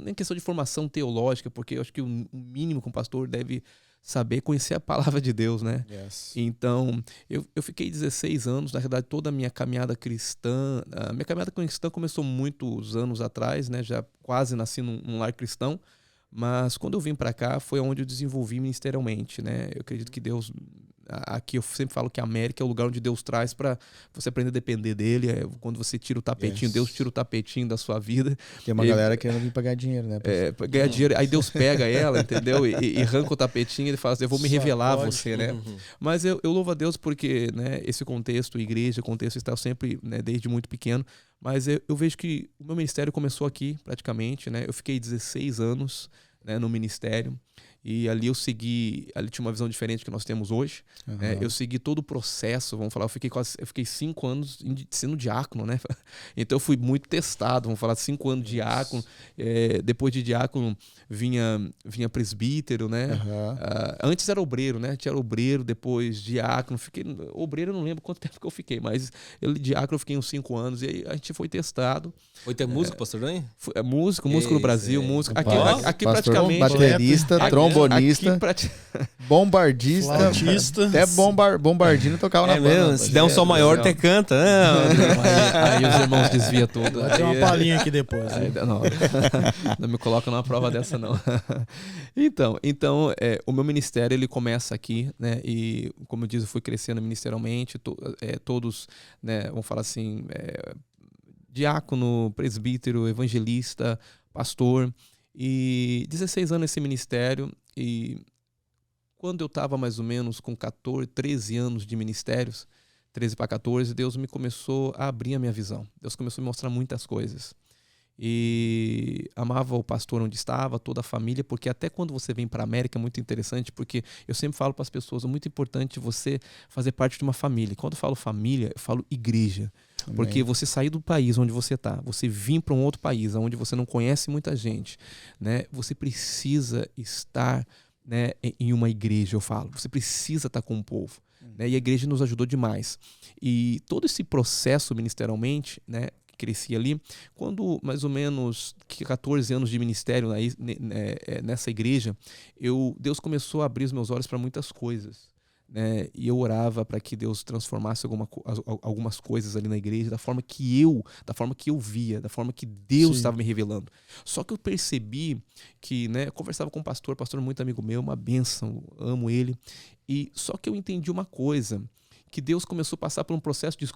Nem questão de formação teológica, porque eu acho que o mínimo que um pastor deve saber conhecer a palavra de Deus, né? Yes. Então, eu fiquei 16 anos, na verdade, toda a minha caminhada cristã. A minha caminhada cristã começou muitos anos atrás, né? Já quase nasci num lar cristão. Mas quando eu vim para cá foi onde eu desenvolvi ministerialmente, né? Eu acredito que Deus, aqui eu sempre falo que a América é o lugar onde Deus traz para você aprender a depender dele. Quando você tira o tapetinho, Deus tira o tapetinho da sua vida. Tem uma galera querendo vir pra ganhar dinheiro, né? Ganhar dinheiro, aí Deus pega ela, entendeu? E arranca o tapetinho e ele fala assim, eu vou me revelar a você, né? Mas eu louvo a Deus porque, né, esse contexto, igreja, contexto está sempre, né, desde muito pequeno. Mas eu vejo que o meu ministério começou aqui, praticamente, né? Eu fiquei 16 anos, né, no ministério. E ali ali tinha uma visão diferente que nós temos hoje. Né? Eu segui todo o processo, vamos falar, eu fiquei 5 anos sendo diácono, né? Então eu fui muito testado, vamos falar, 5 anos de diácono. Depois de diácono vinha presbítero, né? Antes era obreiro, né? Tinha obreiro, depois diácono. Obreiro eu não lembro quanto tempo que eu fiquei, mas diácono eu fiquei uns 5 anos. E aí a gente foi testado. Foi ter músico, pastor, hein? Músico no Brasil, músico. Aqui pastor, praticamente. Baterista, trombonista, bombardista, flautista. até bombardino tocava na banda. Mesmo? Se der um sol maior, até canta. Aí os irmãos desviam tudo. Vai ter uma palhinha aqui depois. Não me coloca numa prova dessa, não. Então o meu ministério ele começa aqui, né? E, como eu disse, eu fui crescendo ministerialmente. Todos, né, vamos falar assim, diácono, presbítero, evangelista, pastor. E 16 anos nesse ministério. E quando eu estava mais ou menos com 13 anos de ministérios, 13 para 14, Deus me começou a abrir a minha visão. Deus começou a me mostrar muitas coisas. E amava o pastor onde estava, toda a família, porque até quando você vem para a América é muito interessante, porque eu sempre falo para as pessoas, é muito importante você fazer parte de uma família. Quando eu falo família, eu falo igreja. Amém. Porque você sair do país onde você está, você vir para um outro país onde você não conhece muita gente, né? Você precisa estar, né, em uma igreja, eu falo. Você precisa estar com o povo. né? E a igreja nos ajudou demais. E todo esse processo ministerialmente, né, que crescia ali, quando mais ou menos 14 anos de ministério aí, nessa igreja, Deus começou a abrir os meus olhos para muitas coisas. Né, e eu orava para que Deus transformasse algumas coisas ali na igreja da forma que eu via, da forma que Deus estava me revelando. Só que eu percebi que, né, eu conversava com um pastor muito amigo meu, uma bênção, amo ele, e só que eu entendi uma coisa, que Deus começou a passar por um processo de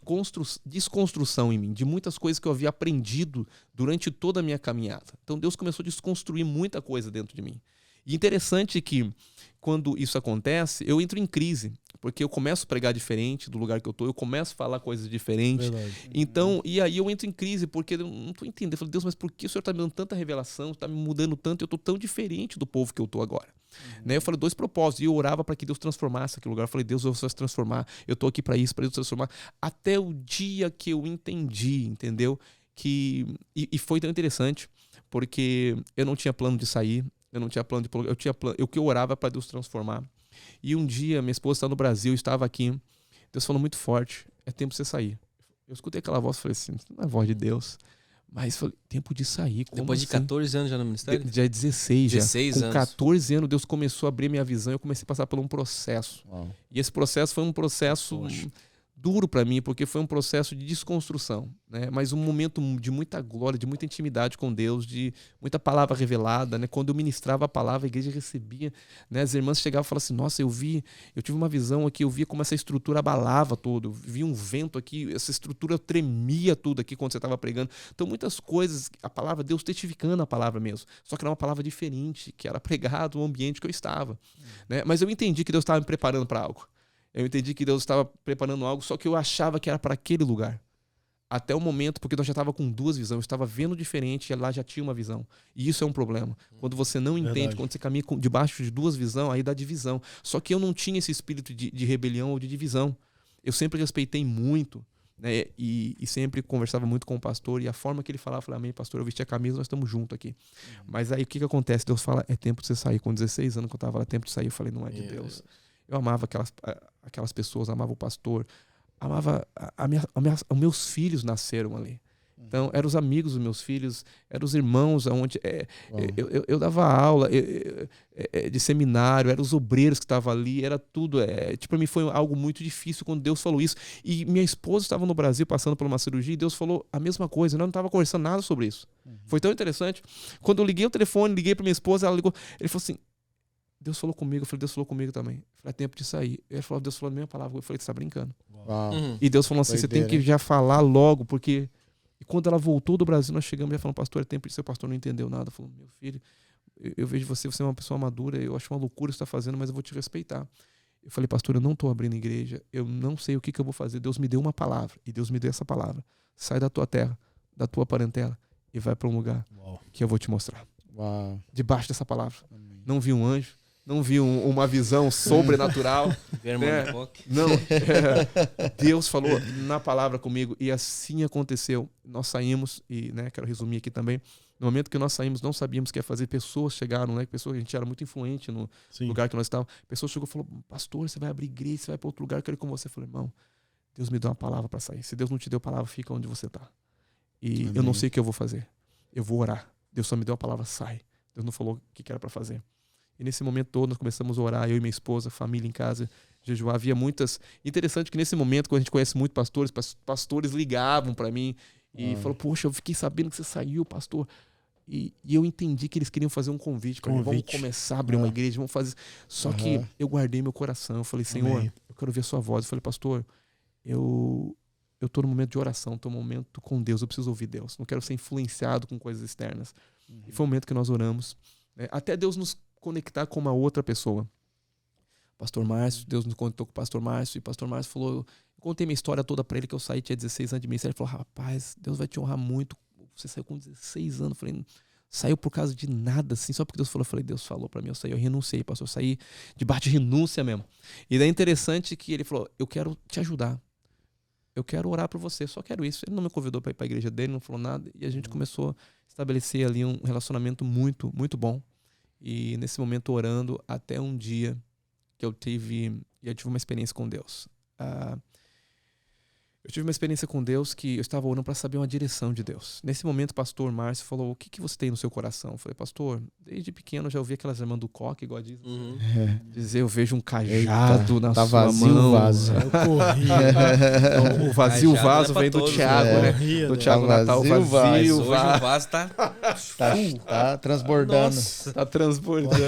desconstrução em mim, de muitas coisas que eu havia aprendido durante toda a minha caminhada. Então Deus começou a desconstruir muita coisa dentro de mim. E interessante que, quando isso acontece, eu entro em crise, porque eu começo a pregar diferente do lugar que eu estou, eu começo a falar coisas diferentes. Verdade. Então, e aí eu entro em crise, porque eu não estou entendendo. Eu falo, Deus, mas por que o Senhor está me dando tanta revelação, está me mudando tanto, eu estou tão diferente do povo que eu estou agora? Né? Eu falei 2 propósitos, e eu orava para que Deus transformasse aquele lugar. Eu falei, Deus, eu vou se transformar, eu estou aqui para isso, para Deus transformar. Até o dia que eu entendi, entendeu? E foi tão interessante, porque eu não tinha plano de sair, eu não tinha plano de... O que eu orava para Deus transformar. E um dia, minha esposa estava no Brasil, eu estava aqui. Deus falou muito forte, é tempo de você sair. Eu escutei aquela voz e falei assim, não é a voz de Deus. Mas falei, tempo de sair. Como Depois de assim? 14 anos já no ministério? Já é 16 já. 16 Com anos. 14 anos, Deus começou a abrir minha visão e eu comecei a passar por um processo. Uau. E esse processo foi um processo duro para mim, porque foi um processo de desconstrução, né? Mas um momento de muita glória, de muita intimidade com Deus, de muita palavra revelada, né? Quando eu ministrava a palavra, a igreja recebia, né? As irmãs chegavam e falavam assim, nossa, eu tive uma visão aqui, eu via como essa estrutura abalava tudo, eu vi um vento aqui, essa estrutura tremia tudo aqui quando você estava pregando. Então muitas coisas, a palavra, Deus testificando a palavra mesmo, só que era uma palavra diferente, que era pregado no ambiente que eu estava, né? Mas eu entendi que Deus estava me preparando para algo. Eu entendi que Deus estava preparando algo, só que eu achava que era para aquele lugar. Até o momento, porque nós já estava com 2 visões, eu estava vendo diferente e lá já tinha uma visão. E isso é um problema. Quando você não entende, Verdade. quando você caminha debaixo de 2 visões, aí dá divisão. Só que eu não tinha esse espírito de rebelião ou de divisão. Eu sempre respeitei muito, né? E sempre conversava muito com o pastor, e a forma que ele falava, eu falei, amém, pastor, eu vesti a camisa, nós estamos juntos aqui. Mas aí o que acontece? Deus fala, é tempo de você sair. Com 16 anos que eu estava lá, é tempo de sair. Eu falei, não é de Deus. Eu amava aquelas pessoas, amava o pastor, amava os meus filhos nasceram ali. Então, eram os amigos dos meus filhos, eram os irmãos onde eu dava aula de seminário, eram os obreiros que estavam ali, era tudo. Para mim foi algo muito difícil quando Deus falou isso. E minha esposa estava no Brasil passando por uma cirurgia e Deus falou a mesma coisa. Nós não estava conversando nada sobre isso. Foi tão interessante. Quando eu liguei o telefone, liguei para minha esposa, ela ligou, ele falou assim, Deus falou comigo. Eu falei, Deus falou comigo também. Eu falei, é tempo de sair. Ele falou, Deus falou a mesma palavra. Eu falei, você tá brincando. Uau. E Deus falou assim, você tem que já falar logo, porque... E quando ela voltou do Brasil, nós chegamos e já falamos, pastor, é tempo de ser. O pastor não entendeu nada. Falou, meu filho, eu vejo você é uma pessoa madura, eu acho uma loucura o que você está fazendo, mas eu vou te respeitar. Eu falei, pastor, eu não estou abrindo igreja, eu não sei o que eu vou fazer. Deus me deu uma palavra, e Deus me deu essa palavra. Sai da tua terra, da tua parentela, e vai para um lugar que eu vou te mostrar. Uau. Debaixo dessa palavra. Não vi um anjo, não vi uma visão sobrenatural. Vermelho né? Bock. Não, Deus falou na palavra comigo e assim aconteceu. Nós saímos e, né, quero resumir aqui também. No momento que nós saímos, não sabíamos o que ia fazer. Pessoas chegaram, né? Pessoas, a gente era muito influente no lugar que nós estávamos. Pessoas chegou e falou: pastor, você vai abrir igreja, você vai para outro lugar, eu quero ir com você. Eu falei: irmão, Deus me deu uma palavra para sair. Se Deus não te deu palavra, fica onde você está. E eu não sei o que eu vou fazer. Eu vou orar. Deus só me deu a palavra, sai. Deus não falou o que era para fazer. E nesse momento todo nós começamos a orar, eu e minha esposa, família em casa, jejuar. Havia muitas... Interessante que nesse momento, quando a gente conhece muito pastores ligavam para mim e falaram: poxa, eu fiquei sabendo que você saiu, pastor. E eu entendi que eles queriam fazer um convite para mim. Vamos começar a abrir uma igreja, vamos fazer... Só que eu guardei meu coração. Eu falei: Senhor, eu quero ver a sua voz. Eu falei: pastor, eu estou no momento de oração, estou no momento com Deus, eu preciso ouvir Deus. Não quero ser influenciado com coisas externas. E foi o momento que nós oramos. Até Deus nos conectar com uma outra pessoa. Pastor Márcio, Deus nos conectou com o pastor Márcio, e o pastor Márcio falou, eu contei minha história toda para ele, que eu saí, tinha 16 anos de ministério. Ele falou: rapaz, Deus vai te honrar muito, você saiu com 16 anos. Eu falei: saiu por causa de nada, assim, só porque Deus falou. Eu falei: Deus falou para mim, eu saí, eu renunciei, pastor, eu saí debaixo de renúncia mesmo. E daí é interessante que ele falou: eu quero te ajudar, eu quero orar por você, só quero isso. Ele não me convidou para ir para a igreja dele, não falou nada, e a gente começou a estabelecer ali um relacionamento muito, muito bom. E nesse momento orando, até um dia que que eu tive uma experiência com Deus. Eu tive uma experiência com Deus que eu estava orando para saber uma direção de Deus. Nesse momento, o pastor Márcio falou, o que você tem no seu coração? Eu falei, pastor, desde pequeno eu já ouvi aquelas irmãs do coque, igual diz. Dizer, eu vejo um cajado na tá sua vazio mão. o vaso. Eu corria. Então, o vazio Cajado vaso é pra vem do todos, Thiago, né? né? Corria, Do né? Thiago Tá Natal, vazio o vaso. Hoje vazio, o vaso tá... Tá transbordando. Nossa. tá transbordando.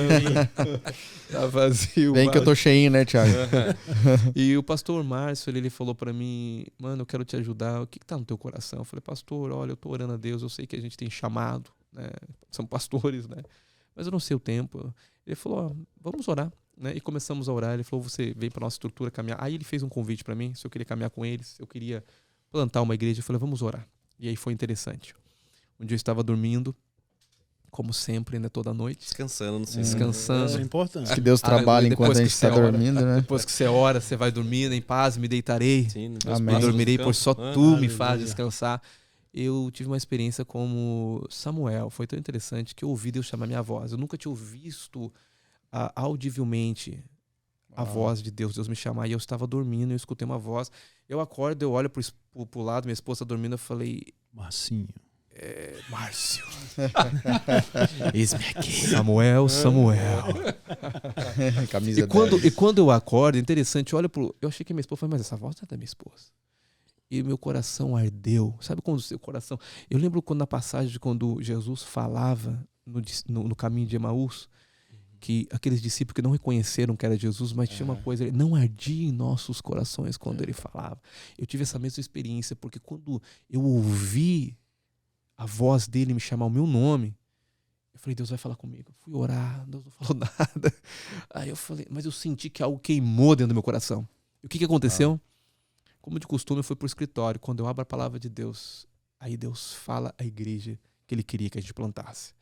Tá vazio. Bem que eu tô cheinho, né, Thiago? E o pastor Márcio, ele falou pra mim, mano, eu quero te ajudar, o que tá no teu coração? Eu falei, pastor, olha, eu tô orando a Deus, eu sei que a gente tem chamado, né? São pastores, né? Mas eu não sei o tempo. Ele falou, vamos orar, né? E começamos a orar. Ele falou, você vem pra nossa estrutura caminhar. Aí ele fez um convite pra mim, se eu queria caminhar com eles, se eu queria plantar uma igreja. Eu falei, vamos orar. E aí foi interessante. Um dia eu estava dormindo, como sempre, né? Toda noite. Descansando, não sei. Descansando. Isso é importante. Que Deus trabalha depois enquanto a que gente tá você ora. dormindo, né? Depois que você ora, você vai dormindo em paz, me deitarei. Sim, Amém. E dormirei, pois só tu me Aleluia. faz descansar. Eu tive uma experiência como Samuel. Foi tão interessante que eu ouvi Deus chamar minha voz. Eu nunca tinha visto audivelmente a voz de Deus. Deus me chamar. E eu estava dormindo, eu escutei uma voz. Eu acordo, eu olho pro lado, minha esposa tá dormindo. Eu falei, Marcinho. Márcio. Eis-me aqui. Samuel. Camisa E quando eu acordo, interessante, eu achei que minha esposa falou, mas essa voz não é da minha esposa. E meu coração ardeu. Sabe quando o seu coração... Eu lembro quando na passagem de quando Jesus falava no caminho de Emaús, que aqueles discípulos que não reconheceram que era Jesus, mas tinha uma coisa, não ardia em nossos corações quando ele falava. Eu tive essa mesma experiência, porque quando eu ouvi a voz dele me chamar o meu nome, eu falei, Deus vai falar comigo. Fui orar, Deus não falou nada. Aí eu falei, mas eu senti que algo queimou dentro do meu coração. E o que aconteceu? Como de costume, eu fui pro escritório. Quando eu abro a palavra de Deus, aí Deus fala à igreja que ele queria que a gente plantasse.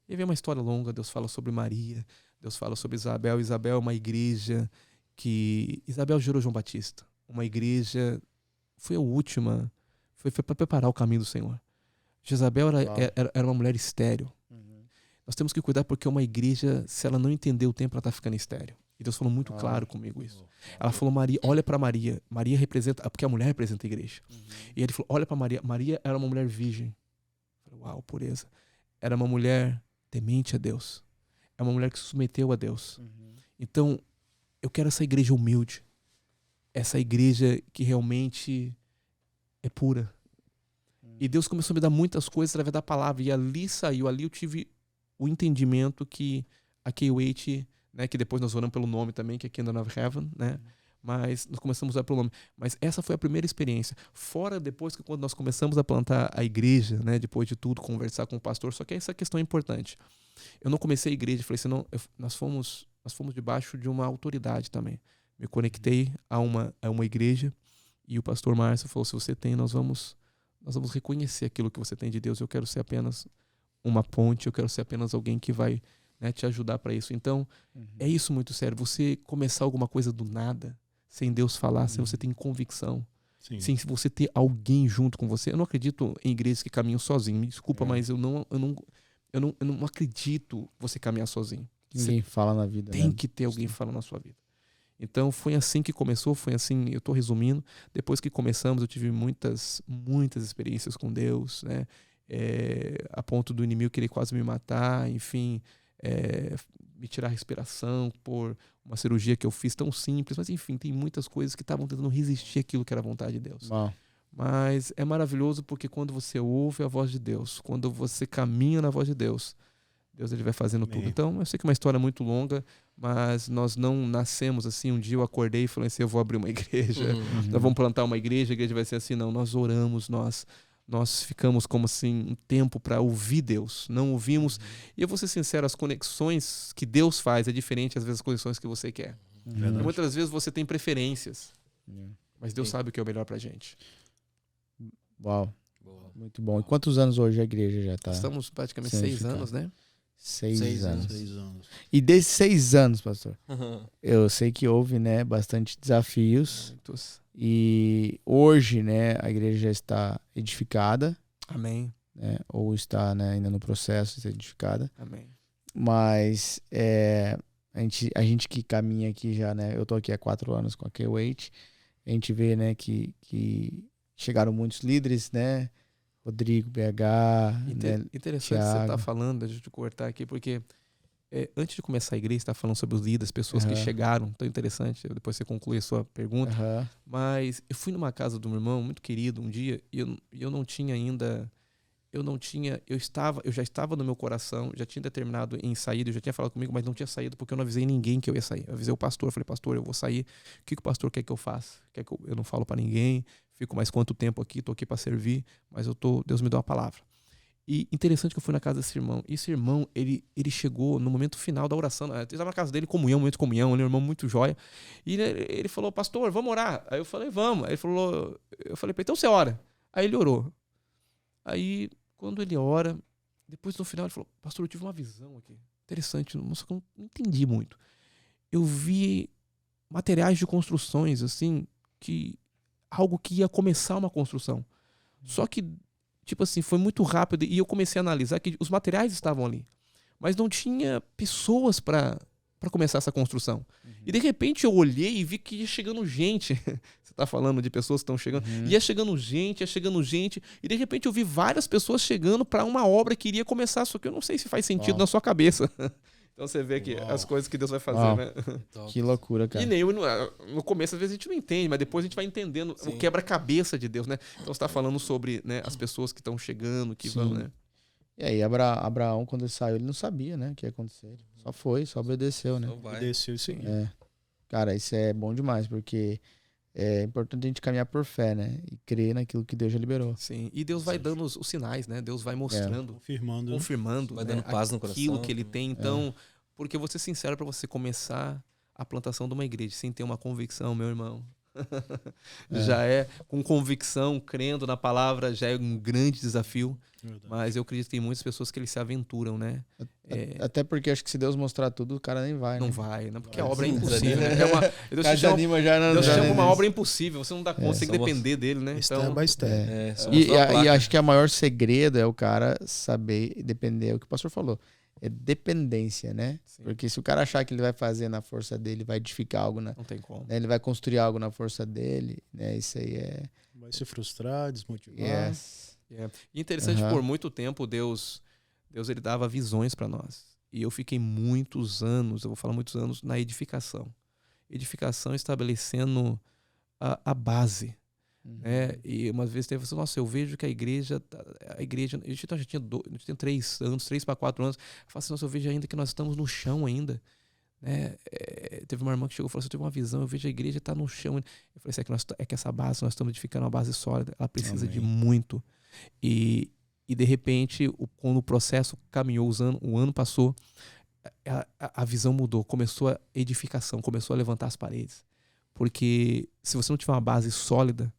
E aí vem uma história longa, Deus fala sobre Maria, Deus fala sobre Isabel. Isabel é uma igreja que... Isabel gerou João Batista. Uma igreja... Foi a última... Foi para preparar o caminho do Senhor. Jezabel era uma mulher estéril. Nós temos que cuidar porque uma igreja, se ela não entender o tempo, ela está ficando estéril. E Deus falou muito claro comigo isso. Ela falou, Maria, olha para Maria. Maria representa... Porque a mulher representa a igreja. E ele falou, olha para Maria. Maria era uma mulher virgem. Eu falei, uau, pureza. Era uma mulher temente a Deus. É uma mulher que se submeteu a Deus. Então, eu quero essa igreja humilde. Essa igreja que realmente é pura. E Deus começou a me dar muitas coisas através da palavra. E ali eu tive o entendimento que a K-Wait, né, que depois nós oramos pelo nome também, que é Kingdom of Heaven, né? Mas nós começamos a usar pelo nome. Mas essa foi a primeira experiência. Fora depois que quando nós começamos a plantar a igreja, né, depois de tudo, conversar com o pastor, só que essa questão é importante. Eu não comecei a igreja, falei assim, não, nós fomos debaixo de uma autoridade também. Me conectei a uma igreja e o pastor Márcio falou, se você tem, nós vamos reconhecer aquilo que você tem de Deus. Eu quero ser apenas uma ponte, eu quero ser apenas alguém que vai, né, te ajudar para isso. Então, é isso muito sério. Você começar alguma coisa do nada, sem Deus falar, sem você ter convicção, sem você ter alguém junto com você. Eu não acredito em igrejas que caminham sozinho. Me desculpa, mas eu não acredito você caminhar sozinho. Ninguém fala na vida. Tem né? que ter alguém falando na sua vida. Então foi assim que começou, foi assim, eu estou resumindo. Depois que começamos, eu tive muitas experiências com Deus, né? A ponto do inimigo querer quase me matar, enfim, me tirar a respiração por uma cirurgia que eu fiz tão simples, mas enfim, tem muitas coisas que estavam tentando resistir àquilo que era a vontade de Deus. Uau. Mas é maravilhoso porque quando você ouve a voz de Deus, quando você caminha na voz de Deus, Deus ele vai fazendo tudo. Então, eu sei que é uma história muito longa, mas nós não nascemos assim. Um dia eu acordei e falei assim, eu vou abrir uma igreja, nós vamos plantar uma igreja, a igreja vai ser assim. Não, nós oramos, nós ficamos como assim um tempo para ouvir Deus, não ouvimos. E eu vou ser sincero, as conexões que Deus faz é diferente às vezes das conexões que você quer. E muitas vezes você tem preferências, mas Deus sabe o que é o melhor pra gente. Uau. Muito bom. E quantos anos hoje a igreja já está? Estamos praticamente Sim, 6 fica. anos, né? 6 anos. 6 anos. E desses 6 anos, pastor, eu sei que houve, né, bastante desafios. Muitos. E hoje, né, a igreja já está edificada, Amém. né, ou está, né, ainda no processo de ser edificada. Amém. Mas a gente que caminha aqui já, né? Eu tô aqui há 4 anos com a K-Weight. A gente vê, né, que chegaram muitos líderes, né? Rodrigo, BH, né? Interessante Thiago. você tá falando, deixa eu te cortar aqui, porque antes de começar a igreja, você tá falando sobre os líderes, pessoas que chegaram, tão interessante, depois você conclui a sua pergunta. Mas eu fui numa casa do meu irmão, muito querido, um dia, e eu não tinha ainda... Eu já estava no meu coração, já tinha determinado em sair, eu já tinha falado comigo, mas não tinha saído porque eu não avisei ninguém que eu ia sair. Eu avisei o pastor, eu falei, pastor, eu vou sair. O que o pastor quer que eu faça? Quer que eu não falo para ninguém? Fico mais quanto tempo aqui? Tô aqui para servir, mas Deus me deu uma palavra. E interessante que eu fui na casa desse irmão. E esse irmão, ele chegou no momento final da oração. Eu estava na casa dele, momento de comunhão, ele é um irmão muito joia. E ele falou, pastor, vamos orar. Aí eu falei, vamos. Aí eu falei, então você ora. Aí ele orou. Aí, quando ele ora, depois no final ele falou, pastor, eu tive uma visão aqui. Interessante, só que eu não entendi muito. Eu vi materiais de construções, assim, algo que ia começar uma construção. Só que, tipo assim, foi muito rápido e eu comecei a analisar que os materiais estavam ali, mas não tinha pessoas para começar essa construção. E de repente eu olhei e vi que ia chegando gente. Você tá falando de pessoas que estão chegando. Ia chegando gente, e de repente eu vi várias pessoas chegando para uma obra que iria começar, só que eu não sei se faz sentido na sua cabeça. Então você vê que as coisas que Deus vai fazer, né? Que loucura, cara. E nem no começo, às vezes, a gente não entende, mas depois a gente vai entendendo o quebra-cabeça de Deus, né? Então você tá falando sobre, né, as pessoas que estão chegando, que vão, né? E aí, Abraão, quando ele saiu, ele não sabia, né, o que ia acontecer. Só foi, só obedeceu, né? Obedeceu isso aí. Cara, isso é bom demais, porque é importante a gente caminhar por fé, né? E crer naquilo que Deus já liberou. Sim, e Deus vai dando os sinais, né? Deus vai mostrando, confirmando, vai né? dando paz no coração. Aquilo que ele tem. Então, porque eu vou ser sincero para você começar a plantação de uma igreja sem ter uma convicção, meu irmão. Já é com convicção, crendo na palavra, já é um grande desafio. Verdade. Mas eu acredito que tem muitas pessoas que eles se aventuram, né? Até porque acho que se Deus mostrar tudo, o cara nem vai, né? Não vai, né? Porque a obra é impossível, né? Deus te chama uma obra impossível, você não dá conta, você tem que depender dele, né? Então, e acho que o maior segredo é o cara saber depender, é o que o pastor falou. É dependência, né? Sim. Porque se o cara achar que ele vai fazer na força dele, vai edificar algo, né? Não tem como. Né? Ele vai construir algo na força dele, né? Isso aí é... Vai se frustrar, desmotivar. E interessante, por muito tempo, Deus ele dava visões para nós. E eu fiquei muitos anos, eu vou falar muitos anos, na edificação. Edificação estabelecendo a base. Né? E umas vezes teve assim, nossa, eu vejo que a igreja a gente já tinha 3 anos, 3 para 4 anos. Eu falo assim, nossa, eu vejo ainda que nós estamos no chão ainda. Né? Teve uma irmã que chegou e falou assim, eu tive uma visão, eu vejo a igreja está no chão. Eu falei assim, é que essa base, nós estamos edificando uma base sólida, ela precisa de muito. E de repente, quando o processo caminhou, o ano passou, a visão mudou, começou a edificação, começou a levantar as paredes. Porque se você não tiver uma base sólida,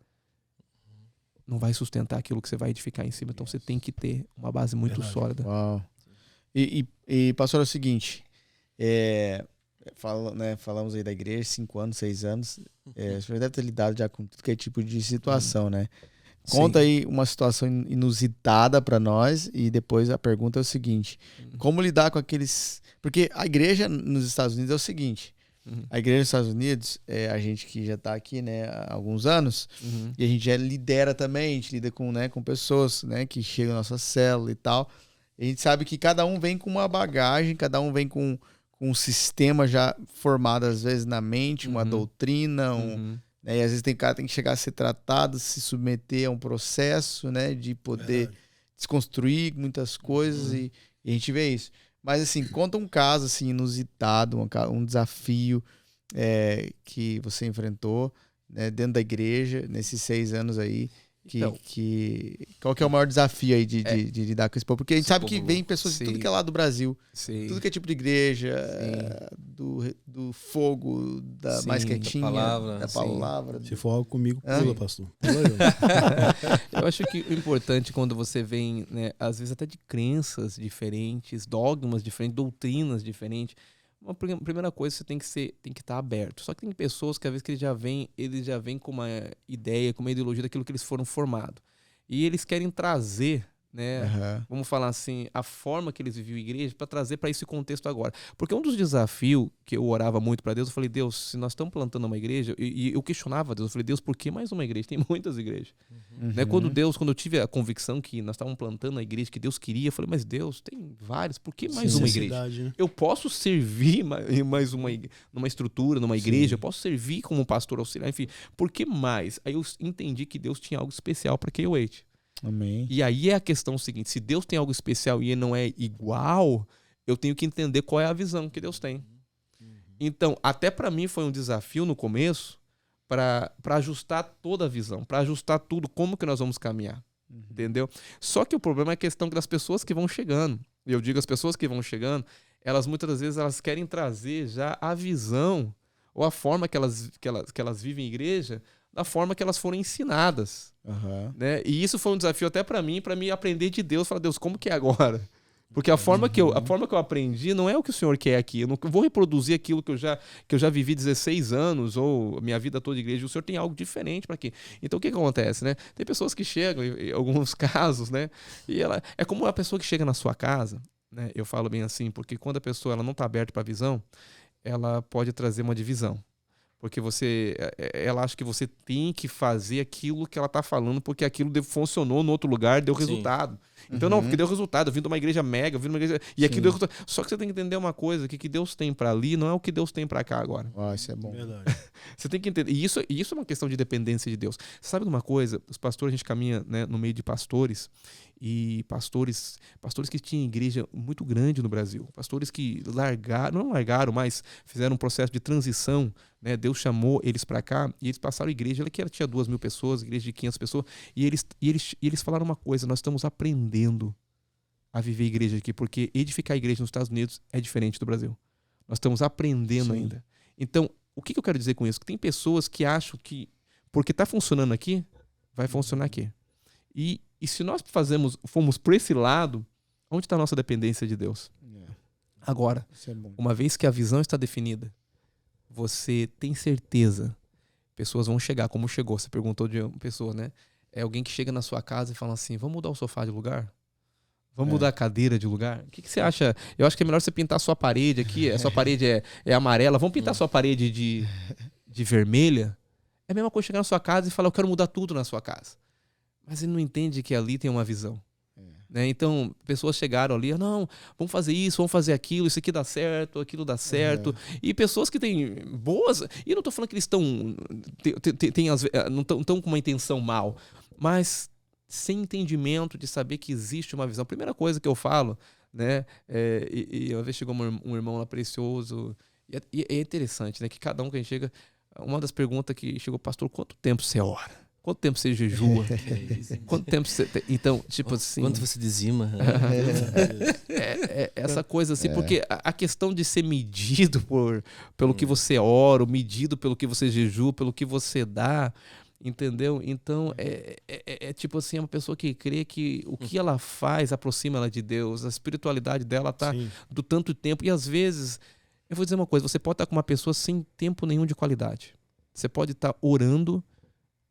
não vai sustentar aquilo que você vai edificar em cima. Então você tem que ter uma base muito sólida. Uau. E pastor, é o seguinte, falamos aí da igreja, 5 anos, 6 anos. O senhor deve ter lidado já com tudo que é tipo de situação, né? Conta aí uma situação inusitada para nós e depois a pergunta é o seguinte, como lidar com aqueles... Porque a igreja nos Estados Unidos é o seguinte... A igreja dos Estados Unidos, a gente que já está aqui, né, há alguns anos, e a gente já lidera também, a gente lida com pessoas, né, que chegam na nossa célula e tal. E a gente sabe que cada um vem com uma bagagem, cada um vem com um sistema já formado, às vezes, na mente, uma doutrina, né, e às vezes cara tem que chegar a ser tratado, se submeter a um processo, né, de poder desconstruir muitas coisas, e a gente vê isso. Mas, assim, conta um caso assim, inusitado, um desafio que você enfrentou, né, dentro da igreja, nesses 6 anos aí. Qual que é o maior desafio aí de lidar com esse povo? Porque a gente sabe que vem pessoas de tudo que é lá do Brasil. Tudo que é tipo de igreja, do fogo, mais quietinha, da palavra. Se for algo comigo, pula, pastor. Pula eu acho que o importante quando você vem, né, às vezes até de crenças diferentes, dogmas diferentes, doutrinas diferentes, uma primeira coisa, você tem que estar aberto. Só que tem pessoas que às vezes que eles já vêm com uma ideia, com uma ideologia daquilo que eles foram formados. E eles querem trazer né? Aham. Vamos falar assim, a forma que eles viviam a igreja para trazer para esse contexto agora. Porque um dos desafios que eu orava muito para Deus, eu falei, Deus, se nós estamos plantando uma igreja, e eu questionava Deus, eu falei, Deus, por que mais uma igreja? Tem muitas igrejas. Né? Quando eu tive a convicção que nós estávamos plantando a igreja que Deus queria, eu falei, mas Deus, tem várias, por que mais uma igreja? Necessidade, né? Eu posso servir mais numa estrutura, numa igreja, eu posso servir como pastor auxiliar, enfim, por que mais? Aí eu entendi que Deus tinha algo especial para K8. Amém. E aí é a questão seguinte, se Deus tem algo especial e ele não é igual, eu tenho que entender qual é a visão que Deus tem. Então, até para mim foi um desafio no começo para ajustar toda a visão, para ajustar tudo, como que nós vamos caminhar. Entendeu? Só que o problema é a questão das pessoas que vão chegando. E eu digo, as pessoas que vão chegando, elas muitas das vezes elas querem trazer já a visão ou a forma que elas vivem em igreja, da forma que elas foram ensinadas. Aham. Né? E isso foi um desafio até para mim aprender de Deus. Falar, Deus, como que é agora? Porque a forma que eu aprendi não é o que o Senhor quer aqui. Eu não vou reproduzir aquilo que eu já vivi 16 anos ou minha vida toda de igreja. O Senhor tem algo diferente para aqui. Então o que acontece, né? Tem pessoas que chegam, em alguns casos, né? E ela é como a pessoa que chega na sua casa, né? Eu falo bem assim, porque quando a pessoa ela não está aberta para a visão, ela pode trazer uma divisão. Porque ela acha que você tem que fazer aquilo que ela está falando, porque aquilo funcionou no outro lugar, deu resultado. Então, não, porque deu resultado. Eu vim de uma igreja mega, eu vim de uma igreja. E aqui deu resultado. Só que você tem que entender uma coisa: que Deus tem para ali não é o que Deus tem para cá agora. Ah, isso é bom. Verdade. Você tem que entender. E isso é uma questão de dependência de Deus. Sabe de uma coisa? Os pastores, a gente caminha, né, no meio de pastores. E pastores que tinham igreja muito grande no Brasil. Pastores que não largaram, mas fizeram um processo de transição. Né? Deus chamou eles para cá e eles passaram a igreja. Ela que tinha 2.000 pessoas, igreja de 500 pessoas. E eles falaram uma coisa: nós estamos aprendendo a viver a igreja aqui, porque edificar a igreja nos Estados Unidos é diferente do Brasil. Nós estamos aprendendo ainda. Então, o que eu quero dizer com isso? Que tem pessoas que acham que porque está funcionando aqui, vai funcionar aqui. E se nós fomos por esse lado, onde está a nossa dependência de Deus? Agora, Isso é bom. uma vez que a visão está definida, você tem certeza, pessoas vão chegar, como chegou, você perguntou de uma pessoa, né? É alguém que chega na sua casa e fala assim, vamos mudar o sofá de lugar? Vamos mudar a cadeira de lugar? O que você acha? Eu acho que é melhor você pintar a sua parede aqui, a sua parede é amarela, vamos pintar a sua parede de vermelha? É a mesma coisa chegar na sua casa e falar, eu quero mudar tudo na sua casa. Mas ele não entende que ali tem uma visão. Né? Então, pessoas chegaram ali, não, vamos fazer isso, vamos fazer aquilo, isso aqui dá certo, aquilo dá certo. E pessoas que têm boas... E não estou falando que eles não estão com uma intenção mal, mas sem entendimento de saber que existe uma visão. Primeira coisa que eu falo, né? E uma vez chegou um irmão lá precioso, e é interessante, né? Que cada um que a gente chega... Uma das perguntas que chegou, pastor, quanto tempo você ora? Quanto tempo você jejua? Quanto tempo você... Então, tipo assim... Quanto você dizima? Essa coisa assim, porque a questão de ser medido pelo que você ora, medido pelo que você jejua, pelo que você dá, entendeu? Então, é tipo assim, é uma pessoa que crê que o que ela faz aproxima ela de Deus, a espiritualidade dela tá do tanto tempo. E às vezes, eu vou dizer uma coisa, você pode estar com uma pessoa sem tempo nenhum de qualidade. Você pode estar orando,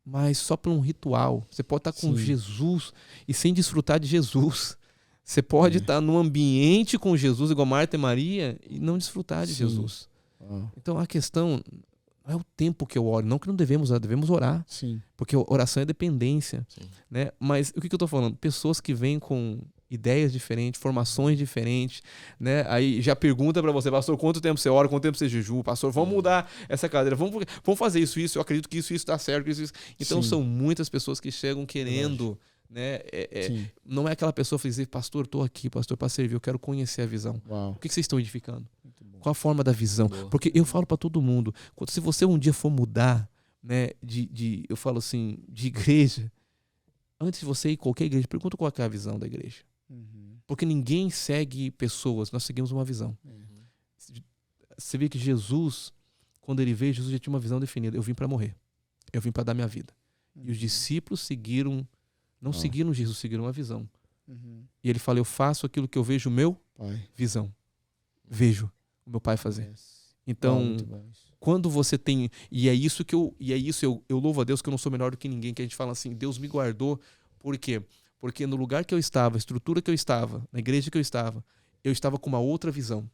mas só por um ritual. Você pode estar com Jesus e sem desfrutar de Jesus. Você pode estar num ambiente com Jesus, igual Marta e Maria, e não desfrutar de Jesus. Então a questão não é o tempo que eu oro, não que não devemos orar. Sim. Porque oração é dependência. Né? Mas o que eu estou falando? Pessoas que vêm com ideias diferentes, formações diferentes, né? Aí já pergunta para você, pastor, quanto tempo você ora, quanto tempo você jejua, pastor, vamos mudar essa cadeira, vamos fazer isso, eu acredito que isso está certo, isso. Então são muitas pessoas que chegam querendo, né? Não é aquela pessoa que diz, pastor, estou aqui, pastor, para servir, eu quero conhecer a visão. Uau. O que vocês estão edificando? Qual a forma da visão? Porque eu falo para todo mundo, se você um dia for mudar, né, eu falo assim, de igreja, antes de você ir em qualquer igreja, pergunta qual é a visão da igreja. Porque ninguém segue pessoas, nós seguimos uma visão. Você vê que Jesus, quando ele veio, Jesus já tinha uma visão definida. Eu vim para morrer. Eu vim para dar minha vida. E os discípulos seguiram, não seguiram Jesus, seguiram uma visão. E ele fala, eu faço aquilo que eu vejo o meu visão. Vejo o meu pai fazer. Então, quando você tem... E é isso que eu louvo a Deus que eu não sou melhor do que ninguém, que a gente fala assim, Deus me guardou. Por quê? Porque no lugar que eu estava, a estrutura que eu estava, na igreja que eu estava com uma outra visão.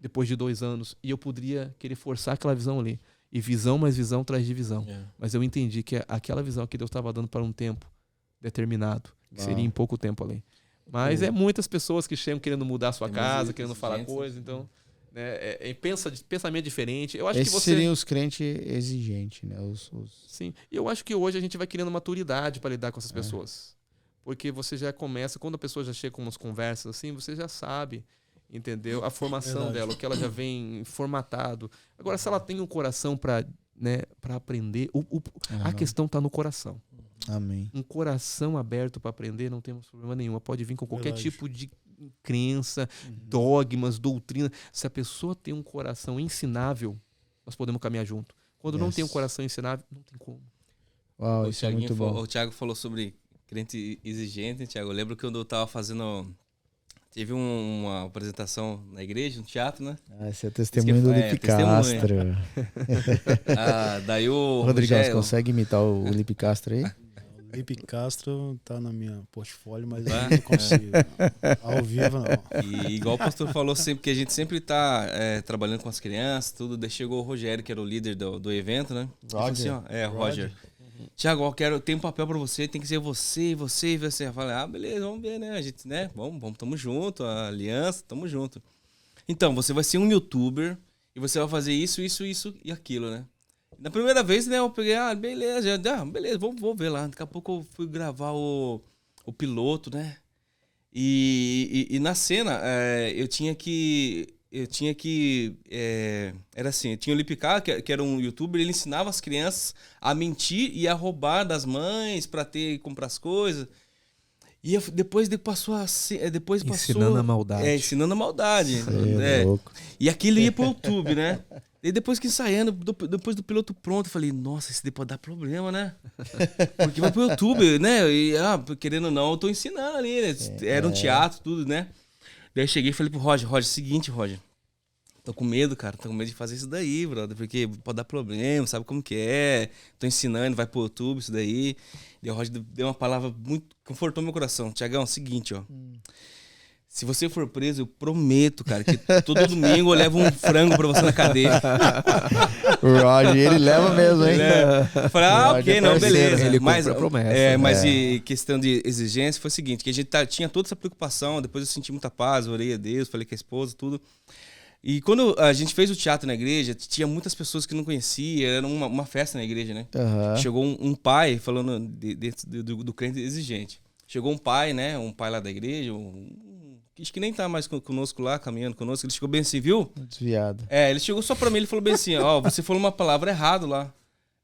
Depois de 2 anos. E eu poderia querer forçar aquela visão ali. E visão mais visão traz divisão. Mas eu entendi que aquela visão que Deus estava dando para um tempo determinado, que seria em pouco tempo ali. Mas é muitas pessoas que chegam querendo mudar a sua casa, querendo falar coisa, então pensamento diferente. Eu acho Esses que você seriam os crentes exigentes, né? Sim. E eu acho que hoje a gente vai criando maturidade para lidar com essas pessoas. Porque você já começa, quando a pessoa já chega com umas conversas assim, você já sabe, entendeu? A formação dela, o que ela já vem formatado. Agora, se ela tem um coração para aprender, a questão está no coração. Amém. Um coração aberto para aprender, não temos problema nenhum. Pode vir com qualquer tipo de crença, dogmas, doutrina. Se a pessoa tem um coração ensinável, nós podemos caminhar junto. Quando não tem um coração ensinável, não tem como. Uau, isso é muito bom. O Thiago falou sobre crente exigente, Thiago. Eu lembro que quando eu tava fazendo... Teve uma apresentação na igreja, um teatro, né? Esse é o testemunho do Lipe Castro. Daí o Rodrigão, Rogério... você consegue imitar o Lipe Castro aí? O Lipe Castro tá na minha portfólio, mas eu não consigo. Ao vivo, não. E igual o pastor falou sempre, que a gente sempre tá trabalhando com as crianças, tudo. Daí chegou o Rogério, que era o líder do evento, né? Roger. Assim, Roger. Tiago, tem um papel pra você, tem que ser você, você e você. Eu falei, beleza, vamos ver, né? A gente, né? Vamos, tamo junto, a aliança, tamo junto. Então, você vai ser um youtuber e você vai fazer isso, isso, isso e aquilo, né? Na primeira vez, né, eu peguei, beleza, beleza, vou ver lá. Daqui a pouco eu fui gravar o piloto, né? E na cena, eu tinha que... era assim, tinha o Lipicá, que era um youtuber, ele ensinava as crianças a mentir e a roubar das mães pra comprar as coisas. E depois passou a ser... Ensinando a maldade. Ensinando a maldade. Louco. E aquilo ia pro YouTube, né? E depois que ensaiando, depois do piloto pronto, eu falei, nossa, isso daí pode dar problema, né? Porque vai pro YouTube, né? E, querendo ou não, eu tô ensinando ali, né? Era um teatro, tudo, né? Daí eu cheguei e falei pro Roger, seguinte, Roger, tô com medo, cara, tô com medo de fazer isso daí, brother, porque pode dar problema, sabe como que é? Tô ensinando, vai pro YouTube, isso daí. Daí o Roger deu uma palavra muito, confortou meu coração. Tiagão, seguinte, ó. Se você for preso, eu prometo, cara, que todo domingo eu levo um frango pra você na cadeia. O Roger, ele leva mesmo, hein? Eu falei, ok, não, beleza. Ele mas cumpre a promessa. Mas e questão de exigência foi o seguinte, que a gente tinha toda essa preocupação, depois eu senti muita paz, orei a Deus, falei com a esposa, tudo. E quando a gente fez o teatro na igreja, tinha muitas pessoas que não conheciam, era uma festa na igreja, né? Chegou um pai, falando do crente exigente. Chegou um pai, né? Um pai lá da igreja, acho que nem tá mais conosco lá, caminhando conosco. Ele chegou bem assim, viu? Desviado. Ele chegou só pra mim, ele falou bem assim, você falou uma palavra errada lá.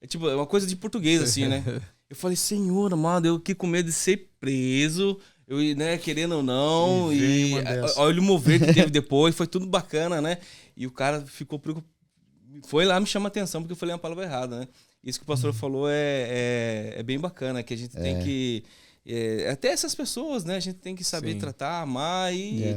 É uma coisa de português, assim, né? Eu falei, Senhor, amado, eu aqui com medo de ser preso, eu, né, querendo ou não, e olha o mover que teve depois, foi tudo bacana, né? E o cara ficou preocupado, foi lá me chamar a atenção porque eu falei uma palavra errada, né? Isso que o pastor falou é bem bacana, que a gente tem que... até essas pessoas, né? A gente tem que saber tratar, amar e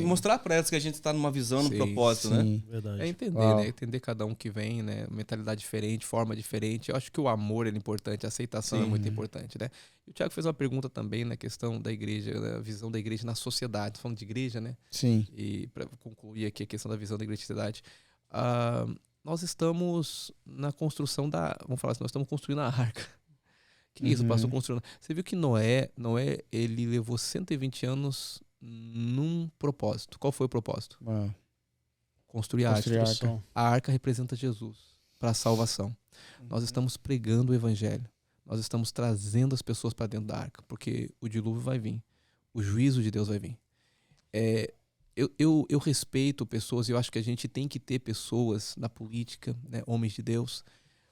mostrar para elas que a gente está numa visão, num propósito, né? Verdade. É entender, né? Entender cada um que vem, né? Mentalidade diferente, forma diferente. Eu acho que o amor é importante, a aceitação é muito importante, né? E o Thiago fez uma pergunta também na questão da igreja, da visão da igreja na sociedade. Falando de igreja, né? Sim. E para concluir aqui a questão da visão da igreja na sociedade, nós estamos na construção vamos falar assim, nós estamos construindo a arca. Que isso, passou construindo. Você viu que Noé, ele levou 120 anos num propósito. Qual foi o propósito? Construir a arca. A arca representa Jesus para a salvação. Nós estamos pregando o evangelho. Nós estamos trazendo as pessoas para dentro da arca, porque o dilúvio vai vir. O juízo de Deus vai vir. Eu respeito pessoas, eu acho que a gente tem que ter pessoas na política, né, homens de Deus,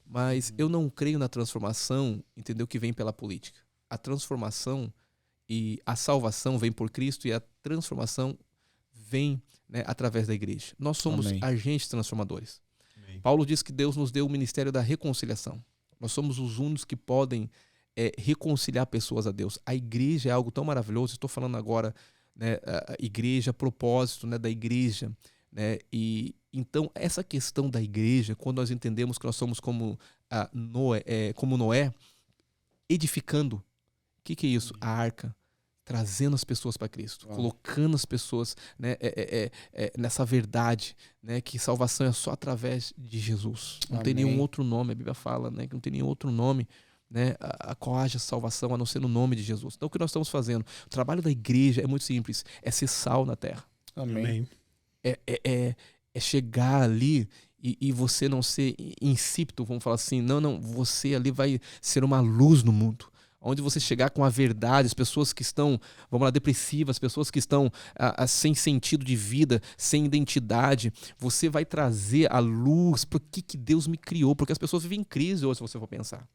mas eu não creio na transformação, entendeu, que vem pela política. A transformação e a salvação vem por Cristo e a transformação vem, né, através da igreja. Nós somos agentes transformadores. Amém. Paulo diz que Deus nos deu o ministério da reconciliação. Nós somos os únicos que podem reconciliar pessoas a Deus. A igreja é algo tão maravilhoso. Estou falando agora, né, a igreja, propósito, né, da igreja, né, e então essa questão da igreja, quando nós entendemos que nós somos como Noé, edificando, que é isso? A arca. Trazendo as pessoas para Cristo, colocando as pessoas, né, nessa verdade, né, que salvação é só através de Jesus. Não tem nenhum outro nome, a Bíblia fala, né, que não tem nenhum outro nome, né, a qual haja salvação a não ser no nome de Jesus. Então o que nós estamos fazendo? O trabalho da igreja é muito simples, é ser sal na terra. Amém. É chegar ali e você não ser insípido, vamos falar assim, não, você ali vai ser uma luz no mundo. Onde você chegar com a verdade, as pessoas que estão, vamos lá, depressivas, pessoas que estão sem sentido de vida, sem identidade, você vai trazer a luz para o que Deus me criou, porque as pessoas vivem em crise hoje, se você for pensar.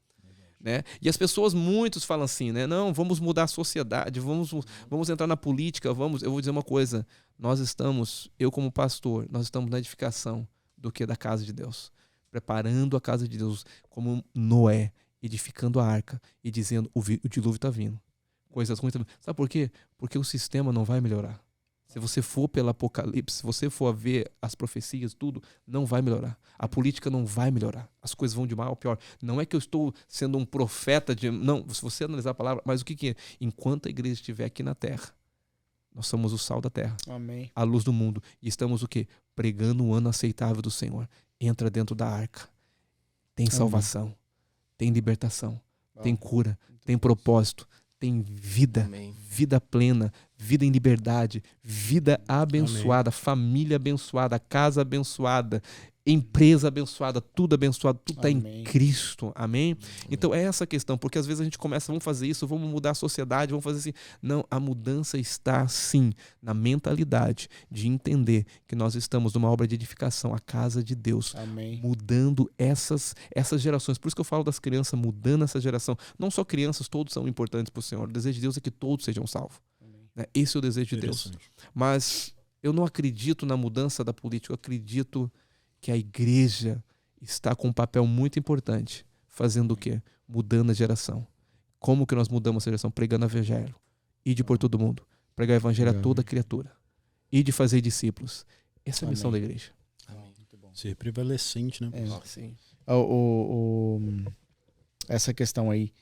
Né? E as pessoas, muitos falam assim, né? Não, vamos mudar a sociedade, vamos entrar na política, eu vou dizer uma coisa, eu como pastor, nós estamos na edificação do que da casa de Deus, preparando a casa de Deus como Noé, edificando a arca e dizendo o dilúvio está vindo. Coisas ruins. Sabe por quê? Porque o sistema não vai melhorar. Se você for pelo Apocalipse, se você for ver as profecias, tudo, não vai melhorar. A política não vai melhorar. As coisas vão de mal a pior. Não é que eu estou sendo um profeta não, se você analisar a palavra, mas o que é? Enquanto a igreja estiver aqui na terra, nós somos o sal da terra. Amém. A luz do mundo. E estamos o quê? Pregando o ano aceitável do Senhor. Entra dentro da arca. Tem salvação. Tem libertação, tem cura, tem propósito, tem vida, vida plena, vida em liberdade, vida abençoada, família abençoada, casa abençoada, empresa abençoada, tudo está em Cristo, amém? Então é essa a questão, porque às vezes a gente começa, vamos fazer isso, vamos mudar a sociedade, vamos fazer assim. Não, a mudança está sim na mentalidade de entender que nós estamos numa obra de edificação, a casa de Deus, mudando essas gerações. Por isso que eu falo das crianças, mudando essa geração. Não só crianças, todos são importantes para o Senhor. O desejo de Deus é que todos sejam salvos. Né? Esse é o desejo de Deus. Mas eu não acredito na mudança da política, eu acredito que a igreja está com um papel muito importante, fazendo o quê? Mudando a geração. Como que nós mudamos a geração? Pregando o evangelho. Ide por todo mundo. Pregar o evangelho a toda criatura. Ide fazer discípulos. Essa é a missão da igreja. Muito bom. Ser prevalecente, né? Sim. Essa questão aí,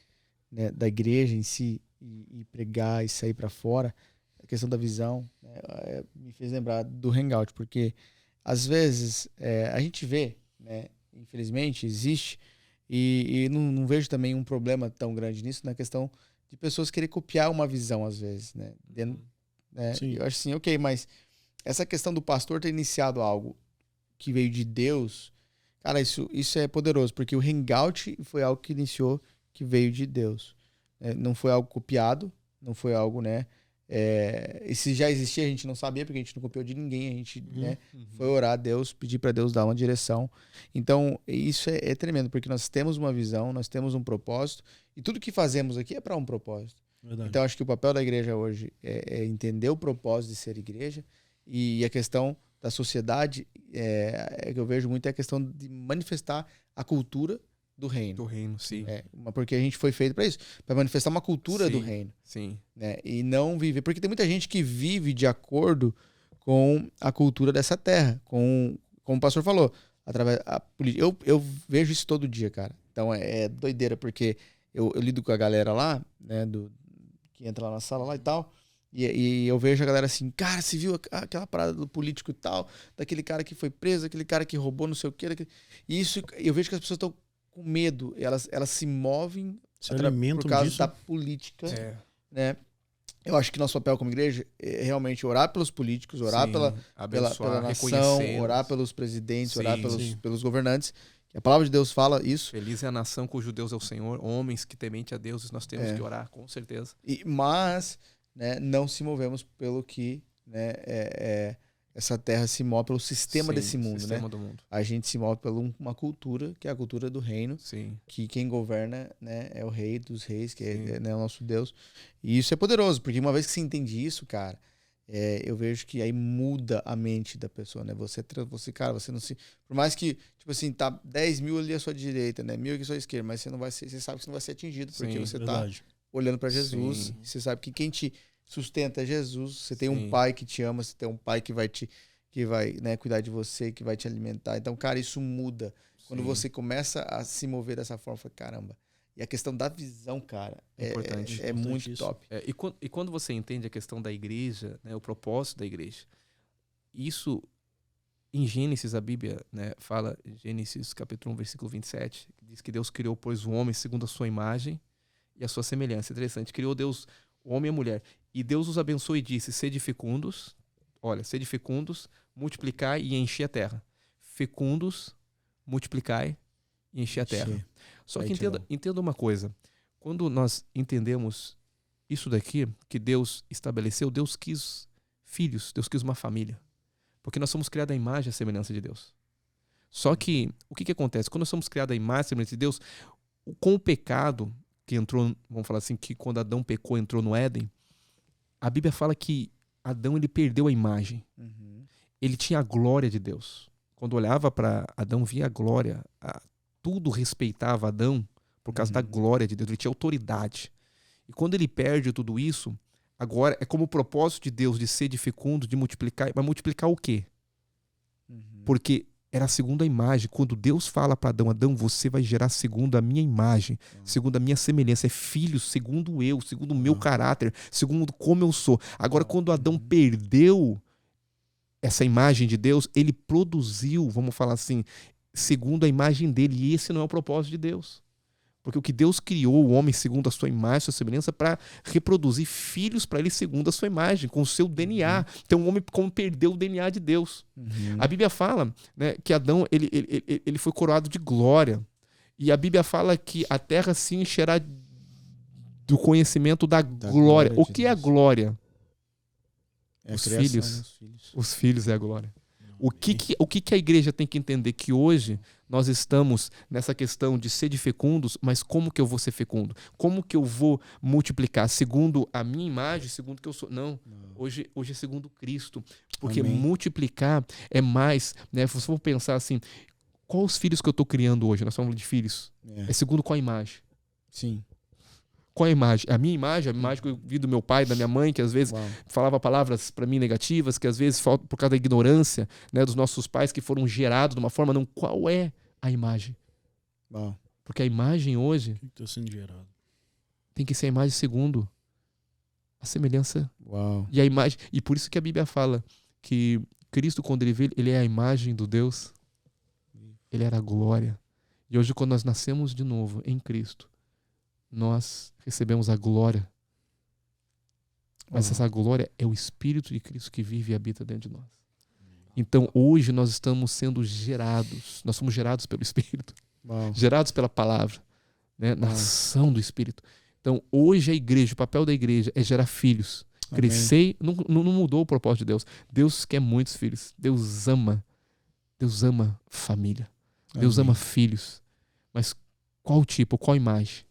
né, da igreja em si e pregar e sair para fora, a questão da visão, né, me fez lembrar do Hangout, porque às vezes a gente vê, né, infelizmente existe, e não vejo também um problema tão grande nisso, na questão de pessoas querer copiar uma visão às vezes, né? Eu acho assim, ok, mas essa questão do pastor ter iniciado algo que veio de Deus, cara, isso é poderoso, porque o Hangout foi algo que iniciou, que veio de Deus. Não foi algo copiado, não foi algo, né? E se já existia, a gente não sabia, porque a gente não copiou de ninguém, a gente foi orar a Deus, pedir para Deus dar uma direção. Então, isso é tremendo, porque nós temos uma visão, nós temos um propósito, e tudo que fazemos aqui é para um propósito. Verdade. Então, acho que o papel da igreja hoje é entender o propósito de ser igreja, e a questão da sociedade, que eu vejo muito, é a questão de manifestar a cultura do reino. Do reino, sim. Porque a gente foi feito para isso, para manifestar uma cultura do reino. Sim. Né? E não viver. Porque tem muita gente que vive de acordo com a cultura dessa terra, como o pastor falou, através a política. Eu vejo isso todo dia, cara. Então é doideira, porque eu lido com a galera lá, né, que entra lá na sala lá e tal, e eu vejo a galera assim, cara, você viu aquela parada do político e tal, daquele cara que foi preso, aquele cara que roubou não sei o quê. E isso, eu vejo que as pessoas estão com medo, elas se movem por causa da política, né? Eu acho que nosso papel como igreja é realmente orar pelos políticos, orar pela nação, orar pelos presidentes, orar pelos governantes. A palavra de Deus fala isso. Feliz é a nação cujo Deus é o Senhor, homens que temente a Deus, nós temos que orar, com certeza. Mas, né, não se movemos pelo que, né, essa terra se move pelo sistema desse mundo, sistema né? do mundo. A gente se move por uma cultura, que é a cultura do reino, que quem governa, né, é o rei dos reis, que é, né, o nosso Deus. E isso é poderoso, porque uma vez que você entende isso, cara, eu vejo que aí muda a mente da pessoa, né? Você, cara, você não se... Por mais que, tipo assim, tá 10 mil ali à sua direita, né? 1.000 aqui à sua esquerda, mas você sabe que você não vai ser atingido, porque você tá olhando para Jesus, você sabe que quem te sustenta Jesus, você tem um pai que te ama, você tem um pai que vai, né, cuidar de você, que vai te alimentar. Então, cara, isso muda. Quando você começa a se mover dessa forma, fala, caramba. E a questão da visão, cara, É importante. é Importante muito isso. top. E quando você entende a questão da igreja, né, o propósito da igreja, isso em Gênesis, a Bíblia, né, fala, Gênesis capítulo 1, versículo 27, diz que Deus criou, pois, o homem segundo a sua imagem e a sua semelhança. Interessante. Criou Deus o homem e a mulher. E Deus os abençoou e disse, sede fecundos, multiplicai e enchi a terra. Fecundos, multiplicai e enchi a terra. Encher. Só Vai, que entenda uma coisa. Quando nós entendemos isso daqui, que Deus estabeleceu, Deus quis filhos, Deus quis uma família. Porque nós somos criados à imagem e à semelhança de Deus. Só que, o que acontece? Quando nós somos criados à imagem e à semelhança de Deus, com o pecado que entrou, vamos falar assim, que quando Adão pecou, entrou no Éden, a Bíblia fala que Adão, ele perdeu a imagem. Ele tinha a glória de Deus. Quando olhava para Adão, via a glória, tudo respeitava Adão por causa da glória de Deus, ele tinha autoridade. E quando ele perde tudo isso, agora é como o propósito de Deus de ser de fecundo, de multiplicar, mas multiplicar o quê? Porque era segundo a imagem. Quando Deus fala para Adão, Adão, você vai gerar segundo a minha imagem, segundo a minha semelhança, é filho segundo eu, segundo o meu caráter, segundo como eu sou. Agora, quando Adão perdeu essa imagem de Deus, ele produziu, vamos falar assim, segundo a imagem dele. E esse não é o propósito de Deus. Porque o que Deus criou, o homem segundo a sua imagem, a sua semelhança, para reproduzir filhos para ele segundo a sua imagem, com o seu DNA. Então o homem como perdeu o DNA de Deus. A Bíblia fala, né, que Adão ele foi coroado de glória. E a Bíblia fala que a terra se encherá do conhecimento da glória. O que é a glória? É a Os criação, filhos. né? Os filhos. Os filhos é a glória. O que a igreja tem que entender? Que hoje nós estamos nessa questão de ser de fecundos, mas como que eu vou ser fecundo? Como que eu vou multiplicar? Segundo a minha imagem, segundo que eu sou? Não. Hoje é segundo Cristo. Porque Amém. multiplicar é mais, né? Se você for pensar assim, quais os filhos que eu estou criando hoje? Nós falamos de filhos. É segundo qual imagem? Sim. Qual a imagem? A imagem que eu vi do meu pai, da minha mãe, que às vezes Uau. falava palavras para mim negativas, que às vezes por causa da ignorância, né, dos nossos pais que foram gerados de uma forma, não. Qual é a imagem? Uau. Porque a imagem hoje O que está sendo gerado? tem que ser a imagem segundo a semelhança Uau. e a imagem. E por isso que a Bíblia fala que Cristo, quando ele veio, ele é a imagem do Deus. Ele era a glória. E hoje, quando nós nascemos de novo em Cristo, nós recebemos a glória. Mas essa glória é o Espírito de Cristo que vive e habita dentro de nós. Então, hoje nós estamos sendo gerados. Nós somos gerados pelo Espírito. Uau. Gerados pela palavra. Né? Na ação do Espírito. Então, hoje a igreja, o papel da igreja é gerar filhos. Amém. Crescer, não mudou o propósito de Deus. Deus quer muitos filhos. Deus ama família. Deus Amém. ama filhos. Mas qual tipo, qual imagem?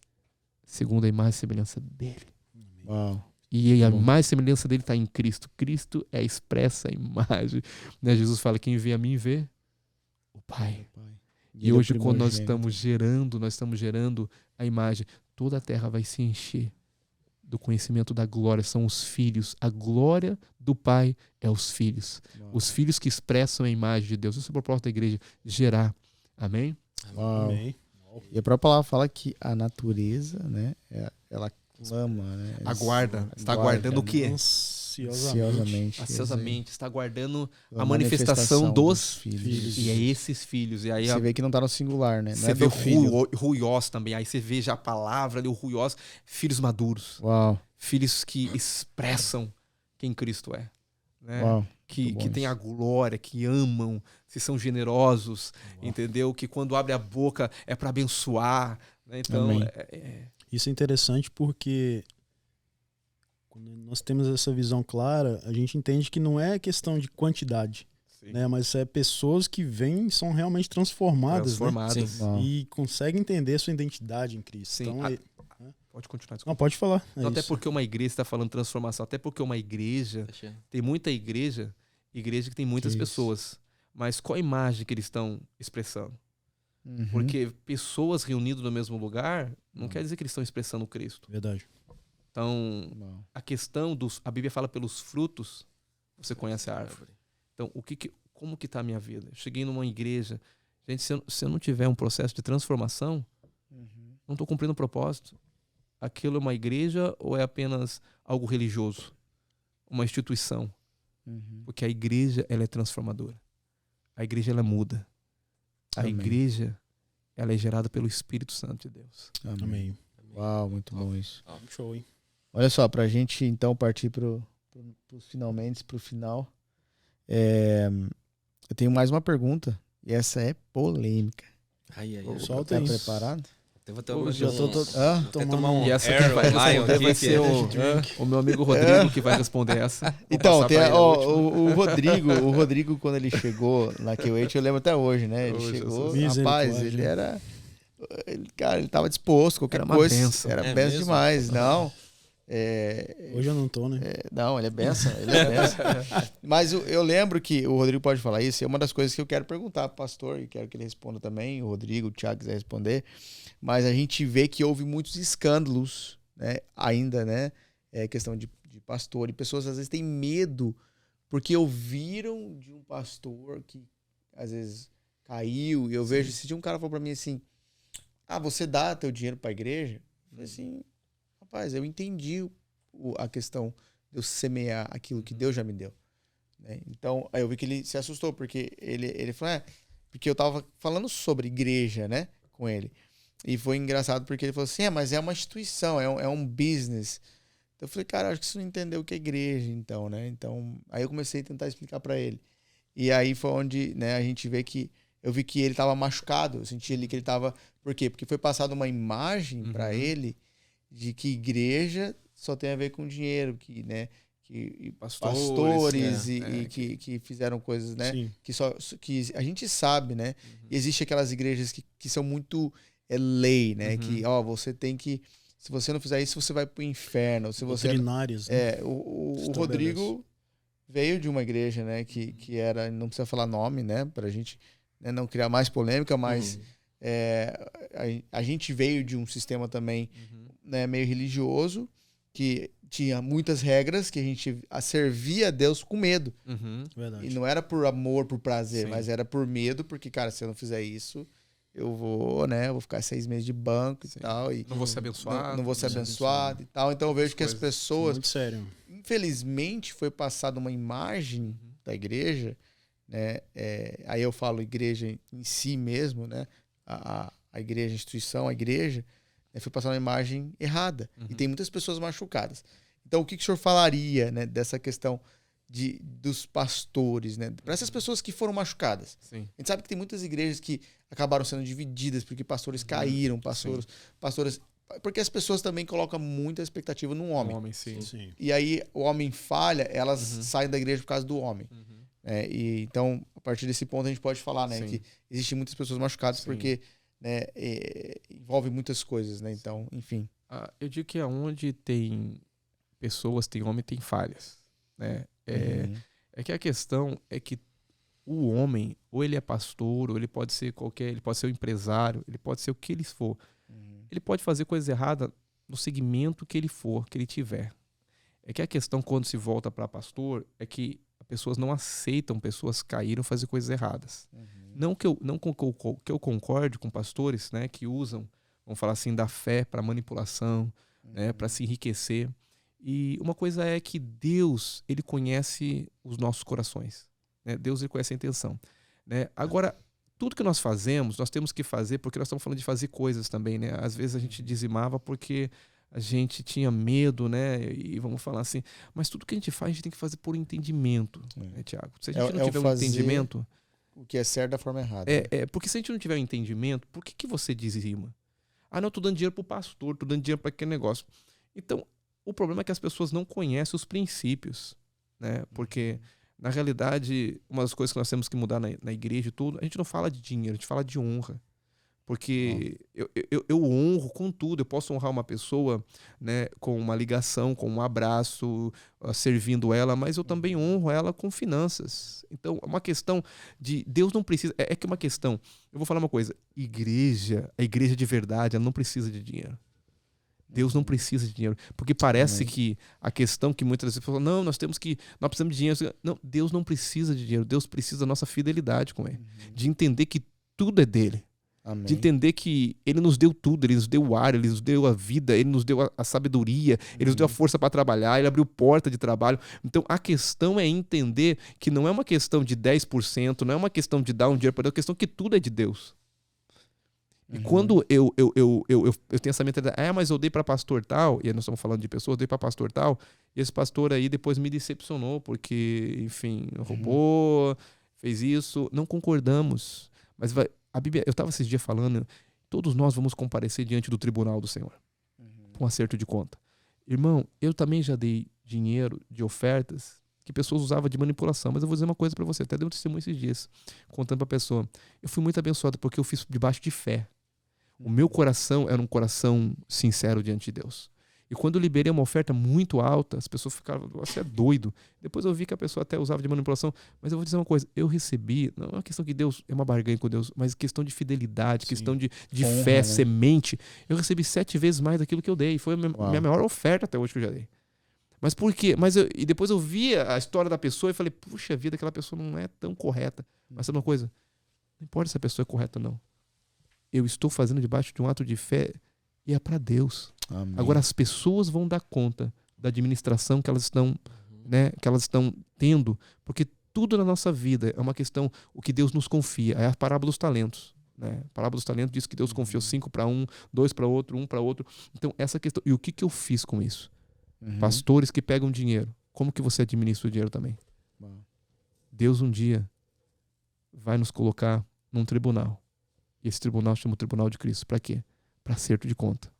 Segundo a imagem e semelhança dele. Uau. E a Bom. imagem e semelhança dele está em Cristo. Cristo é a expressa imagem. Né? Jesus fala, quem vê a mim vê o Pai. E Ele é o hoje, quando nós primogênito. estamos gerando a imagem, toda a terra vai se encher do conhecimento da glória. São os filhos. A glória do Pai é os filhos. Uau. Os filhos que expressam a imagem de Deus. Esse é o propósito da igreja, gerar. Amém? Uau. Amém. E a própria palavra fala que a natureza, né, ela clama, né? Aguarda. Está aguardando o quê? Ansiosamente. Ansiosamente. Está aguardando Pela a manifestação dos filhos. E é esses filhos. E aí Você vê que não tá no singular, né? Não você é vê do filho. o ruiós também. Aí você vê já a palavra ali, o ruiós. Filhos maduros. Uau. Filhos que expressam quem Cristo é. Né? Uau. Que Muito bom têm isso. a glória, que amam, que são generosos, entendeu? Que quando abre a boca é para abençoar. Né? Então, Amém. Isso é interessante porque quando nós temos essa visão clara, a gente entende que não é questão de quantidade, né? Mas é pessoas que vêm e são realmente transformadas, né? transformados. Uau. E conseguem entender sua identidade em Cristo. Sim. Então, Pode continuar. não, pode falar. É Não, até isso. porque uma igreja está falando transformação, até porque uma igreja tem muita igreja que tem muitas Isso. pessoas, mas qual a imagem que eles estão expressando? Uhum. Porque pessoas reunidas no mesmo lugar não quer dizer que eles estão expressando Cristo. Verdade. Então, Uau. a questão a Bíblia fala pelos frutos, você conhece a árvore. Então, como que está a minha vida? Eu cheguei numa igreja, gente, se eu não tiver um processo de transformação, não estou cumprindo o propósito. Aquilo é uma igreja ou é apenas algo religioso? Uma instituição? Porque a igreja, ela é transformadora. A igreja, ela muda. A Amém. igreja, ela é gerada pelo Espírito Santo de Deus. Amém. Uau, muito bom isso. Show, hein? Olha só, pra gente então partir pros finalmente, pro final. Eu tenho mais uma pergunta. E essa é polêmica. Ai, ai, Ô, ai. solta Tá isso. preparado? Eu vou ter Hoje eu tô Vou tomar um E essa Air quem vai Lion responder aqui, vai que ser é- o meu amigo Rodrigo que vai responder essa. Vou Então, passar tem, pra ele a ó, última. o Rodrigo, quando ele chegou na Q8, eu lembro até hoje, né? Ele Hoje, chegou, Jesus. rapaz, Misericórdia. ele era... Cara, ele tava disposto, qualquer Era uma coisa. bênção. Era É benção mesmo? demais, não. Hoje eu não tô, né? Não, ele é benção, ele é benção. Mas eu lembro que o Rodrigo pode falar isso, é uma das coisas que eu quero perguntar pro pastor, e quero que ele responda também, o Rodrigo, o Thiago quiser responder, mas a gente vê que houve muitos escândalos, né, ainda, né, questão de pastor, e pessoas às vezes têm medo, porque ouviram de um pastor que às vezes caiu, e eu vejo, se um cara falou pra mim assim, você dá teu dinheiro pra igreja? Eu falei assim, rapaz, eu entendi a questão de eu semear aquilo que Deus já me deu. Né? Então, aí eu vi que ele se assustou, porque ele falou, porque eu tava falando sobre igreja, né, com ele. E foi engraçado porque ele falou assim, mas é uma instituição, é um business. Então eu falei, cara, acho que você não entendeu o que é igreja, então, né? Então, aí eu comecei a tentar explicar para ele. E aí foi onde, né, a gente vê que eu vi que ele tava machucado, eu senti ali que ele tava... Por quê? Porque foi passada uma imagem para ele de que igreja só tem a ver com dinheiro, que, né, que pastores que fizeram coisas, né, Sim. que a gente sabe, né? E existe aquelas igrejas que são muito lei, né? Que você tem que, se você não fizer isso, você vai pro inferno. Se você Doutrinárias, né? o Estabelece. Rodrigo veio de uma igreja, né, que era, não precisa falar nome, né, pra gente, né, não criar mais polêmica, mas a gente veio de um sistema também, né, meio religioso, que tinha muitas regras, que a gente servia a Deus com medo. Verdade. E não era por amor, por prazer, Sim. mas era por medo, porque, cara, se eu não fizer isso, eu vou ficar 6 meses de banco e tal. E Não vou ser abençoado. não vou ser abençoado e tal. Então eu vejo que as pessoas, Muito sério. infelizmente, foi passada uma imagem da igreja, né? Aí eu falo igreja em si mesmo, né? A igreja, a instituição, a igreja, né? Foi passada uma imagem errada. E tem muitas pessoas machucadas. Então, o que o senhor falaria, né, dessa questão dos pastores, né? Para essas pessoas que foram machucadas. Sim. A gente sabe que tem muitas igrejas que acabaram sendo divididas porque pastores caíram, pastoras... Porque as pessoas também colocam muita expectativa no homem. Homem, sim. Sim. E aí o homem falha, elas saem da igreja por causa do homem. E então, a partir desse ponto, a gente pode falar, né, Sim. que existem muitas pessoas machucadas Sim. porque, né, envolve muitas coisas, né? Então, enfim. Eu digo que aonde tem pessoas, tem homem, tem falhas, né? É que a questão é que o homem, ou ele é pastor, ou ele pode ser ele pode ser um empresário, ele pode ser o que ele for. Ele pode fazer coisa errada no segmento que ele for, que ele tiver. É que a questão, quando se volta para pastor, é que as pessoas não aceitam pessoas caíram fazer coisas erradas. Não que eu concorde com pastores, né, que usam, vamos falar assim, da fé para manipulação, né, para se enriquecer. E uma coisa é que Deus, ele conhece os nossos corações. Né? Deus, ele conhece a intenção. Né? Agora, tudo que nós fazemos, nós temos que fazer, porque nós estamos falando de fazer coisas também. Né? Às vezes a gente dizimava porque a gente tinha medo, né? E vamos falar assim, mas tudo que a gente faz, a gente tem que fazer por entendimento, né, Tiago? Se a gente não tiver um entendimento... O que é certo da forma errada. Porque se a gente não tiver um entendimento, por que você dizima? Não, eu tô dando dinheiro pro pastor, tô dando dinheiro para aquele negócio. Então, o problema é que as pessoas não conhecem os princípios, né? Porque, na realidade, uma das coisas que nós temos que mudar na igreja e tudo, a gente não fala de dinheiro, a gente fala de honra. Porque eu honro com tudo. Eu posso honrar uma pessoa, né, com uma ligação, com um abraço, servindo ela, mas eu também honro ela com finanças. Então, é uma questão de... Deus não precisa... É que é uma questão... Eu vou falar uma coisa. A igreja de verdade, ela não precisa de dinheiro. Deus não precisa de dinheiro. Porque parece que a questão que muitas vezes falam, não, nós precisamos de dinheiro. Não, Deus não precisa de dinheiro. Deus precisa da nossa fidelidade com ele. De entender que tudo é dele. Amém. De entender que Ele nos deu tudo, Ele nos deu o ar, Ele nos deu a vida, Ele nos deu a sabedoria, Ele nos deu a força para trabalhar, Ele abriu porta de trabalho. Então a questão é entender que não é uma questão de 10%, não é uma questão de dar um dinheiro para Deus, é uma questão que tudo é de Deus. E quando eu tenho essa mentalidade, mas eu dei para pastor tal, e aí nós estamos falando de pessoas, eu dei para pastor tal, e esse pastor aí depois me decepcionou, porque, enfim, roubou, fez isso, não concordamos. Mas a Bíblia, eu estava esses dias falando, todos nós vamos comparecer diante do tribunal do Senhor, com acerto de conta. Irmão, eu também já dei dinheiro de ofertas que pessoas usavam de manipulação, mas eu vou dizer uma coisa para você, até dei um testemunho esses dias, contando para a pessoa. Eu fui muito abençoado porque eu fiz debaixo de fé. O meu coração era um coração sincero diante de Deus. E quando eu liberei uma oferta muito alta, as pessoas ficavam, você é doido. Depois eu vi que a pessoa até usava de manipulação. Mas eu vou dizer uma coisa, eu recebi, não é uma questão que Deus é uma barganha com Deus, mas questão de fidelidade, questão de Honra, fé, né? semente. Eu recebi 7 vezes mais daquilo que eu dei. Foi a minha maior oferta até hoje que eu já dei. Mas por quê? E depois eu via a história da pessoa e falei, puxa vida, aquela pessoa não é tão correta. Mas sabe uma coisa? Não importa se a pessoa é correta ou não. Eu estou fazendo debaixo de um ato de fé e é para Deus. Amém. Agora as pessoas vão dar conta da administração que elas estão, né, que elas estão tendo, porque tudo na nossa vida é uma questão, o que Deus nos confia, é a parábola dos talentos. Né? A parábola dos talentos diz que Deus confiou 5 para um, 2 para outro, 1 para outro. Então essa questão, e o que eu fiz com isso? Pastores que pegam dinheiro, como que você administra o dinheiro também? Deus um dia vai nos colocar num tribunal. E esse tribunal chama o Tribunal de Cristo. Para quê? Para acerto de conta.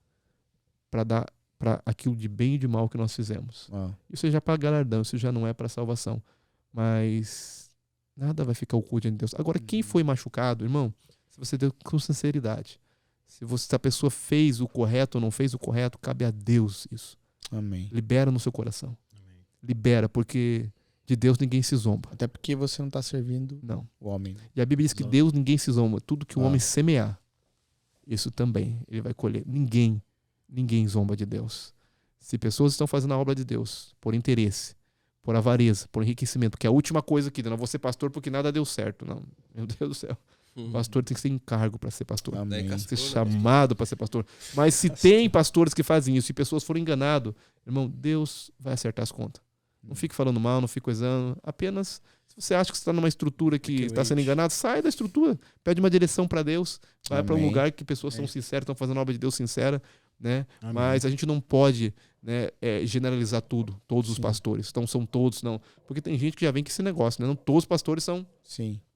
Para dar para aquilo de bem e de mal que nós fizemos. Isso já é para galardão, isso já não é para salvação. Mas nada vai ficar oculto diante de Deus. Agora, quem foi machucado, irmão, se você deu com sinceridade, se a pessoa fez o correto ou não fez o correto, cabe a Deus isso. Amém. Libera no seu coração. Libera, porque de Deus ninguém se zomba. Até porque você não está servindo Não. o homem. E a Bíblia diz que Deus ninguém se zomba. Tudo que o homem semear, isso também ele vai colher. Ninguém zomba de Deus. Se pessoas estão fazendo a obra de Deus por interesse, por avareza, por enriquecimento, que é a última coisa que não vou ser pastor porque nada deu certo. Não, meu Deus do céu. Pastor tem que ser encargo para ser pastor. Amém. Tem que ser chamado para ser pastor. Mas se tem pastores que fazem isso, se pessoas forem enganadas, irmão, Deus vai acertar as contas. Não fique falando mal, não fique coisando. Apenas, se você acha que você está numa estrutura que está sendo enganado, sai da estrutura. Pede uma direção para Deus. Vai para um lugar que pessoas são sinceras, estão fazendo a obra de Deus sincera. Né? Mas a gente não pode, né, generalizar tudo, todos os pastores. Então são todos, não. Porque tem gente que já vem com esse negócio, né? Não todos os pastores são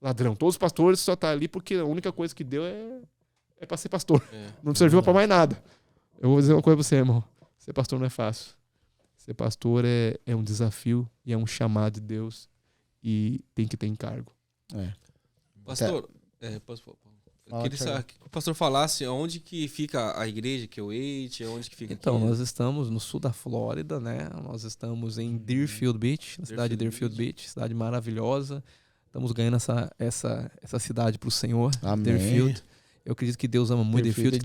ladrão. Todos os pastores só tá ali porque a única coisa que deu é para ser pastor. Não serviu para mais nada. Eu vou dizer uma coisa para você, irmão. Ser pastor não é fácil. Ser pastor é um desafio e é um chamado de Deus e tem que ter encargo. Pastor, eu queria saber que o pastor falasse onde que fica a igreja, que é o Eight, onde que fica Então, aqui. nós estamos no sul da Flórida, né? Nós estamos em Deerfield Beach, na cidade de Deerfield Beach, cidade maravilhosa. Estamos ganhando essa cidade para o Senhor, Amém. Deerfield. Eu acredito que Deus ama muito Deerfield.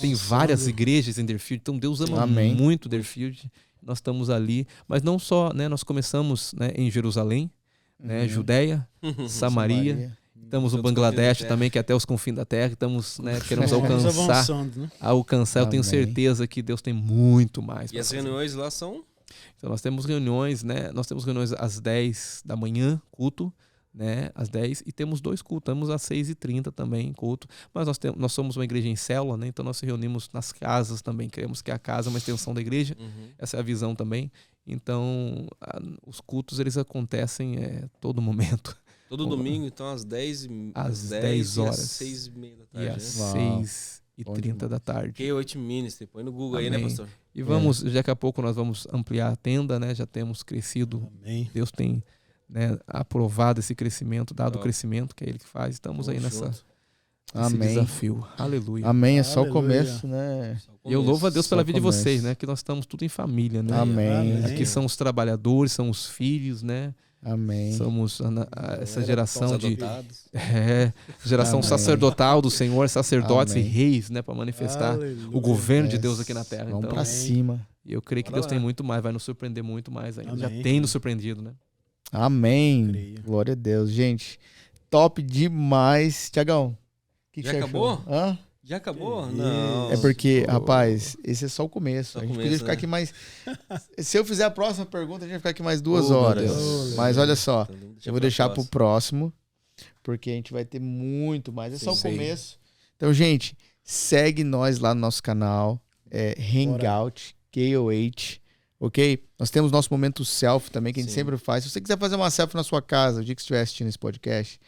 Tem várias igrejas em Deerfield, então Deus ama muito Deerfield. Nós estamos ali, mas não só, né? Nós começamos, né, em Jerusalém, né, Judéia, Samaria. Estamos no Bangladesh também, que é até os confins da terra. Estamos, né, queremos alcançar. Eu tenho certeza que Deus tem muito mais. E as reuniões lá são? Então nós temos reuniões, né? Nós temos reuniões às 10 da manhã, culto, né? Às 10, e temos 2 cultos. Temos às 6h30 também, culto. Mas nós somos uma igreja em célula, né? Então nós nos reunimos nas casas também. Queremos que a casa é uma extensão da igreja. Essa é a visão também. Então, os cultos, eles acontecem todo momento. Todo domingo, então, às 10 horas. E às 6h30 da tarde. E às 6h30 da tarde. K8 Ministry, põe no Google aí, né, pastor? E vamos, daqui a pouco nós vamos ampliar a tenda, né? Já temos crescido. Amém. Deus tem, né, aprovado esse crescimento, dado o crescimento que é Ele que faz. Estamos aí nesse desafio. Aleluia. Amém, é só o começo, né? E eu louvo a Deus pela Só vida de começo. vocês, né? Que nós estamos tudo em família, né? Amém. Aqui são os trabalhadores, são os filhos, né? Amém. Somos essa geração de Adotados. geração Amém. sacerdotal do Senhor, sacerdotes Amém. e reis, né, para manifestar Aleluia. o governo de Deus aqui na terra. Vamos Então, pra cima. e eu creio que Deus tem muito mais, vai nos surpreender muito mais ainda. Já Amém. tem nos surpreendido, né? Amém. Creio. Glória a Deus. Gente, top demais. Tiagão, Que Já você acabou? achou? Hã? Já acabou? Não. É porque, rapaz, esse é só o começo. Só a gente começo, podia ficar né? aqui mais. Se eu fizer a próxima pergunta, a gente vai ficar aqui mais 2 Oh, meu horas. Deus. Mas olha só, Então, eu vou pra deixar pro próxima. próximo, porque a gente vai ter muito mais. É só o Sim. começo. Então, gente, segue nós lá no nosso canal, Hangout, KOH, ok? Nós temos nosso momento selfie também, que a gente Sim. sempre faz. Se você quiser fazer uma selfie na sua casa, o dia que você estiver assistindo esse podcast,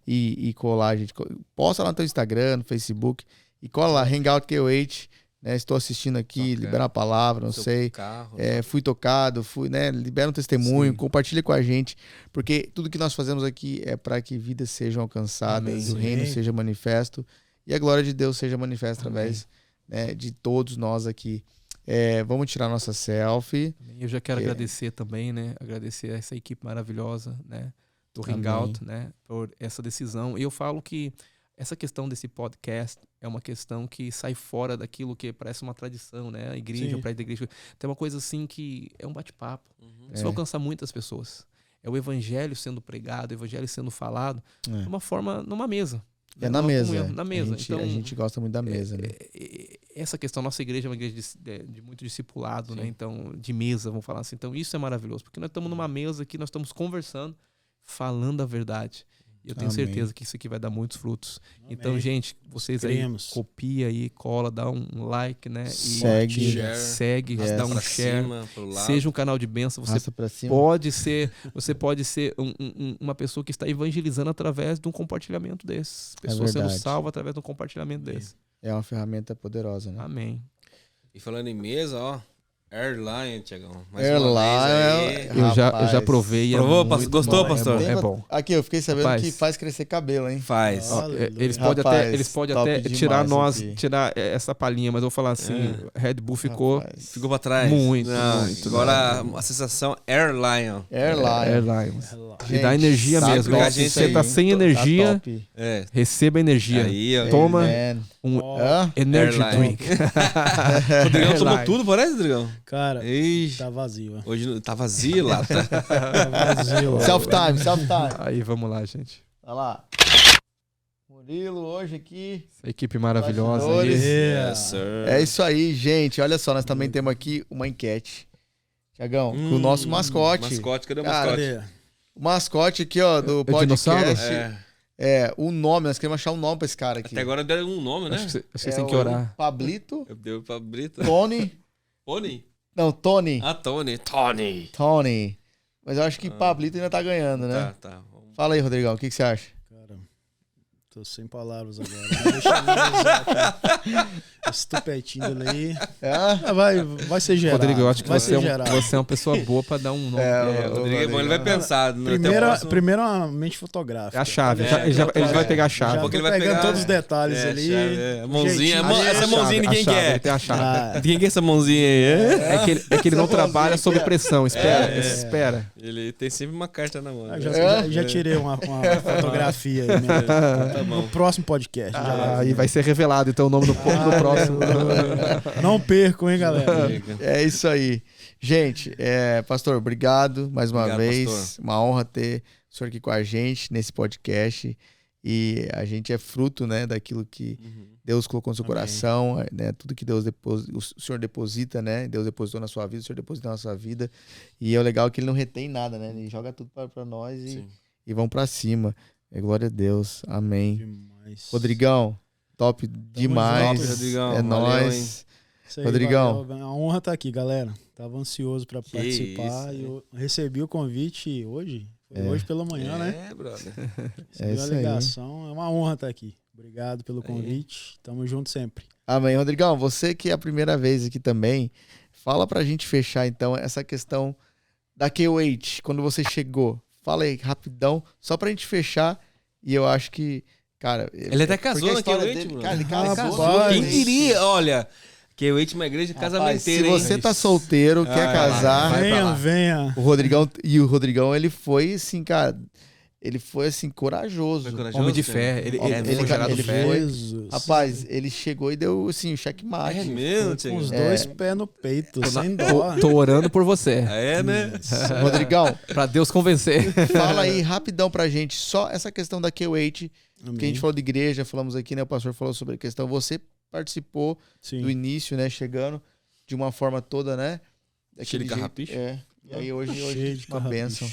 e colar, a gente posta lá no teu Instagram, no Facebook, e cola lá, Hangout KOH, né? Estou assistindo aqui, Bacana. libera a palavra, não Seu sei. Carro. Fui tocado, né? Libera um testemunho, Sim. compartilha com a gente, porque tudo que nós fazemos aqui é para que vidas sejam alcançadas, Amém. o reino Sim. seja manifesto e a glória de Deus seja manifesta através, né, de todos nós aqui. Vamos tirar nossa selfie. Eu já quero Que- agradecer também, né? Agradecer a essa equipe maravilhosa, né? Do Amém. Hangout, né? Por essa decisão. E eu falo que essa questão desse podcast é uma questão que sai fora daquilo que parece uma tradição, né? A igreja, Sim. o prédio da igreja. Tem uma coisa assim que é um bate-papo. Uhum. Isso vai alcançar muitas pessoas. É o evangelho sendo pregado, o evangelho sendo falado de uma forma, numa mesa. É né? na Numa mesa. comunhão, na mesa. A gente gosta muito da mesa, né? Essa questão, nossa igreja é uma igreja de muito discipulado, né? Então, de mesa, vamos falar assim. Então, isso é maravilhoso, porque nós estamos numa mesa aqui, nós estamos conversando, falando a verdade. E eu tenho Amém. certeza que isso aqui vai dar muitos frutos. Amém. Então, gente, vocês Cremos. aí, copia aí, cola, dá um like, né? E Segue, segue, Yes. dá um Pra share. cima, pro lado. Seja um canal de bênção. Você passa pra cima. você pode ser uma pessoa que está evangelizando através de um compartilhamento desses. Pessoas sendo verdade. salvas através de um compartilhamento desses. É uma ferramenta poderosa, né? Amém. E falando em mesa, ó. Airline, Tiagão. Airline, Eu já Rapaz. provei. e é Provou, muito gostou, bom, pastor? É bom. Aqui, eu fiquei sabendo Rapaz. que faz crescer cabelo, hein? Faz. Ó, Ó, Aleluia. eles podem Rapaz, até top tirar demais aqui. tirar essa palhinha, mas eu vou falar assim, Red Bull ficou Rapaz. Ficou pra trás? Muito, Não, muito. agora a sensação Airline. Airline. Airlines. Gente, E dá energia tá mesmo. top Ó, isso Se você aí, tá hein? sem Tá energia, top. É. receba energia. Aí, ó. Toma Amen. Ó, Energy Airline. Drink. Rodrigão tomou Airline. tudo, parece, Rodrigão? Cara, Ixi, tá vazio. ó. hoje tá vazio lá. Tá? Tá vazio. ó. Self-time, self-time. Aí, vamos lá, gente. Olha lá. Murilo hoje aqui. Essa equipe maravilhosa Bastidores. aí. Yes, sir. É isso aí, gente. Olha só, nós também temos aqui uma enquete. Tiagão, com o nosso mascote. Mascote, cadê o Cara, mascote? Cadê? O mascote aqui, ó, do É dinossauro? podcast. O nome, nós queremos achar um nome pra esse cara aqui. Até agora deram um nome, né? Acho que vocês É têm que o orar. Pablito, Eu dei pra Brita. Tony. Tony? Não, Tony. Ah, Tony. Tony. Tony. Mas eu acho que Pablito ainda tá ganhando, né? Tá. Vamos- Fala aí, Rodrigão, o que você acha? Cara, tô sem palavras agora. Mas deixa eu analisar aqui. Esse tupetinho dele aí. É? Vai ser gerado. Rodrigo, eu acho que vai você ser é, gerado. você é uma pessoa boa pra dar um nome. É, o Rodrigo é bom, ele vai pensar. né? Até o próximo- Primeiramente fotográfica. É a chave. É, ele vai pegar a Já chave. tô porque ele vai pegando pegar- todos os detalhes É, ali. chave, a mãozinha. Jeitinho. Essa mãozinha de quem que é? Ele tem a chave. Ah, De quem que é essa mãozinha aí? É que ele não Essa trabalha mãozinha sob aqui, ó. pressão. Espera. Ele tem sempre uma carta na mão. né? já tirei uma fotografia aí. Né? Tá bom. No próximo podcast. já Aí vai ser revelado então o nome do próximo. Não percam, hein, galera? É isso aí. Gente, pastor, obrigado mais uma Obrigado, vez. pastor. Uma honra ter o senhor aqui com a gente nesse podcast. E a gente é fruto, né, daquilo que Deus colocou no seu Amém. coração, né? Tudo que Deus o Senhor deposita, né? Deus depositou na sua vida, o Senhor deposita na nossa vida. E é o legal que ele não retém nada, né? Ele joga tudo para nós Sim. e vão para cima. Glória a Deus. Amém. Demais. Rodrigão, top demais. junto, Rodrigão. É Valeu, nóis. Isso aí, Rodrigão. valeu. A honra tá aqui, galera. Tava ansioso pra Que participar. isso, e eu recebi o convite hoje. Foi hoje pela manhã, né? É, brother. Recebi isso a aí. ligação. É uma honra estar aqui. Obrigado pelo convite. Tamo junto sempre. Amém. Rodrigão, você que é a primeira vez aqui também, fala pra gente fechar então essa questão da KOH, quando você chegou. Fala aí rapidão, só pra gente fechar. E eu acho que, cara... Ele até casou porque a na história KOH, dele- mano. Cara, ele Rapaz. casou. Quem né? diria? Olha, que eu uma igreja Rapaz, casamenteira, se hein? você tá solteiro, quer vai lá, casar... vai pra lá. Venha. O Rodrigão, ele foi assim, cara... ele foi assim, corajoso. Foi corajoso, Homem de cara? fé. Ele Ele foi gerado ele fé. foi- Jesus. Rapaz, ele chegou e deu assim, o checkmate. É mesmo, Com Thiago? os dois pés no peito, sem dó. Tô orando por você. É, né? Rodrigão, Pra Deus convencer. fala aí rapidão pra gente, só essa questão da Q8, Amém. que a gente falou de igreja, falamos aqui, né? O pastor falou sobre a questão. Você participou Sim. do início, né? Chegando de uma forma toda, né? Cheio de daquele carrapicho? jeito. E aí hoje Cheio de uma bênção.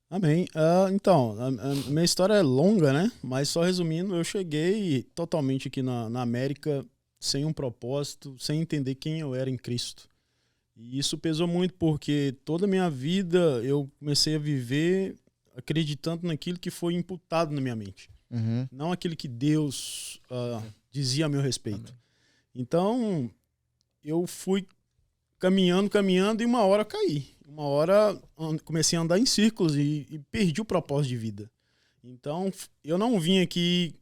Amém. Então, a minha história é longa, né? Mas só resumindo, eu cheguei totalmente aqui na América sem um propósito, sem entender quem eu era em Cristo. E isso pesou muito porque toda a minha vida eu comecei a viver acreditando naquilo que foi imputado na minha mente. Uhum. Não aquilo que Deus dizia a meu respeito. Então, eu fui caminhando e uma hora eu caí. Uma hora comecei a andar em círculos e perdi o propósito de vida. Então, eu não vim aqui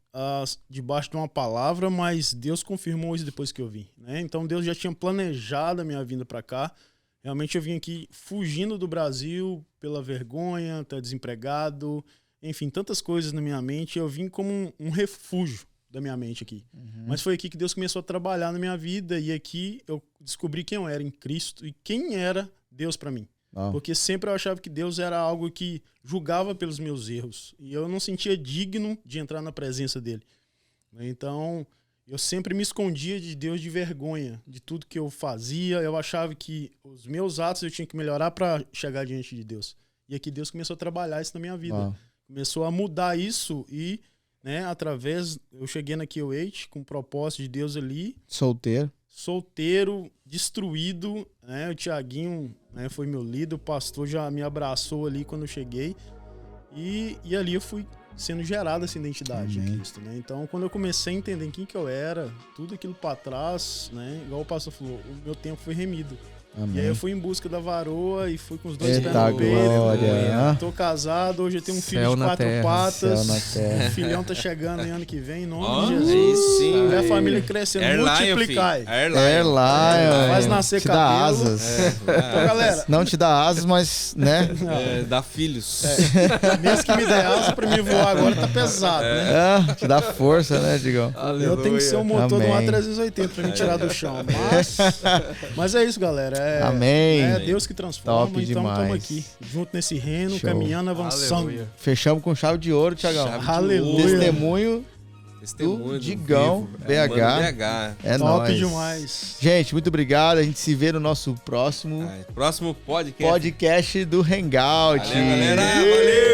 debaixo de uma palavra, mas Deus confirmou isso depois que eu vim, né? Então, Deus já tinha planejado a minha vinda para cá. Realmente, eu vim aqui fugindo do Brasil pela vergonha, estar desempregado, enfim, tantas coisas na minha mente. Eu vim como um refúgio da minha mente aqui. Mas foi aqui que Deus começou a trabalhar na minha vida e aqui eu descobri quem eu era em Cristo e quem era Deus para mim. Uau. Porque sempre eu achava que Deus era algo que julgava pelos meus erros. E eu não sentia digno de entrar na presença dele. Então, eu sempre me escondia de Deus de vergonha, de tudo que eu fazia. Eu achava que os meus atos eu tinha que melhorar para chegar diante de Deus. E aqui Deus começou a trabalhar isso na minha vida. Uau. Começou a mudar isso e, né, através... Eu cheguei na Q8 com o propósito de Deus ali. Solteiro. Solteiro, destruído, né? O Tiaguinho, né, foi meu líder, o pastor já me abraçou ali quando eu cheguei. E ali eu fui sendo gerada essa identidade Amém. em Cristo, né? Então, quando eu comecei a entender quem que eu era, tudo aquilo para trás, né? Igual o pastor falou, o meu tempo foi remido. E aí Amém. eu fui em busca da varoa e fui com os dois pés Eita no peito. glória. Tô casado, hoje eu tenho um filho Céu de na 4 terra, patas. céu na terra. O filhão tá chegando em ano que vem, em nome Ó, de aí Jesus. sim. Ver a família crescendo, multiplicai. É lá, Faz nascer te dá cabelo. asas. Então, galera, Não te dá asas, mas, né? Dá filhos. mesmo que me der asa pra mim voar agora, tá pesado, né? Te dá força, né, Digão? Eu tenho que ser o motor de um Amém. A380 pra me tirar do chão. Mas é isso, galera. Amém. É Deus que transforma, Top então demais. estamos aqui, junto nesse reino, Show. caminhando, avançando. Aleluia. Fechamos com chave de ouro, Thiagão. Chave de Aleluia. Testemunho Testemunho do do Digão, vivo. BH. Mano BH. é Top nóis. demais. Gente, muito obrigado. A gente se vê no nosso próximo Próximo podcast. podcast do Hangout. Valeu, galera. Valeu.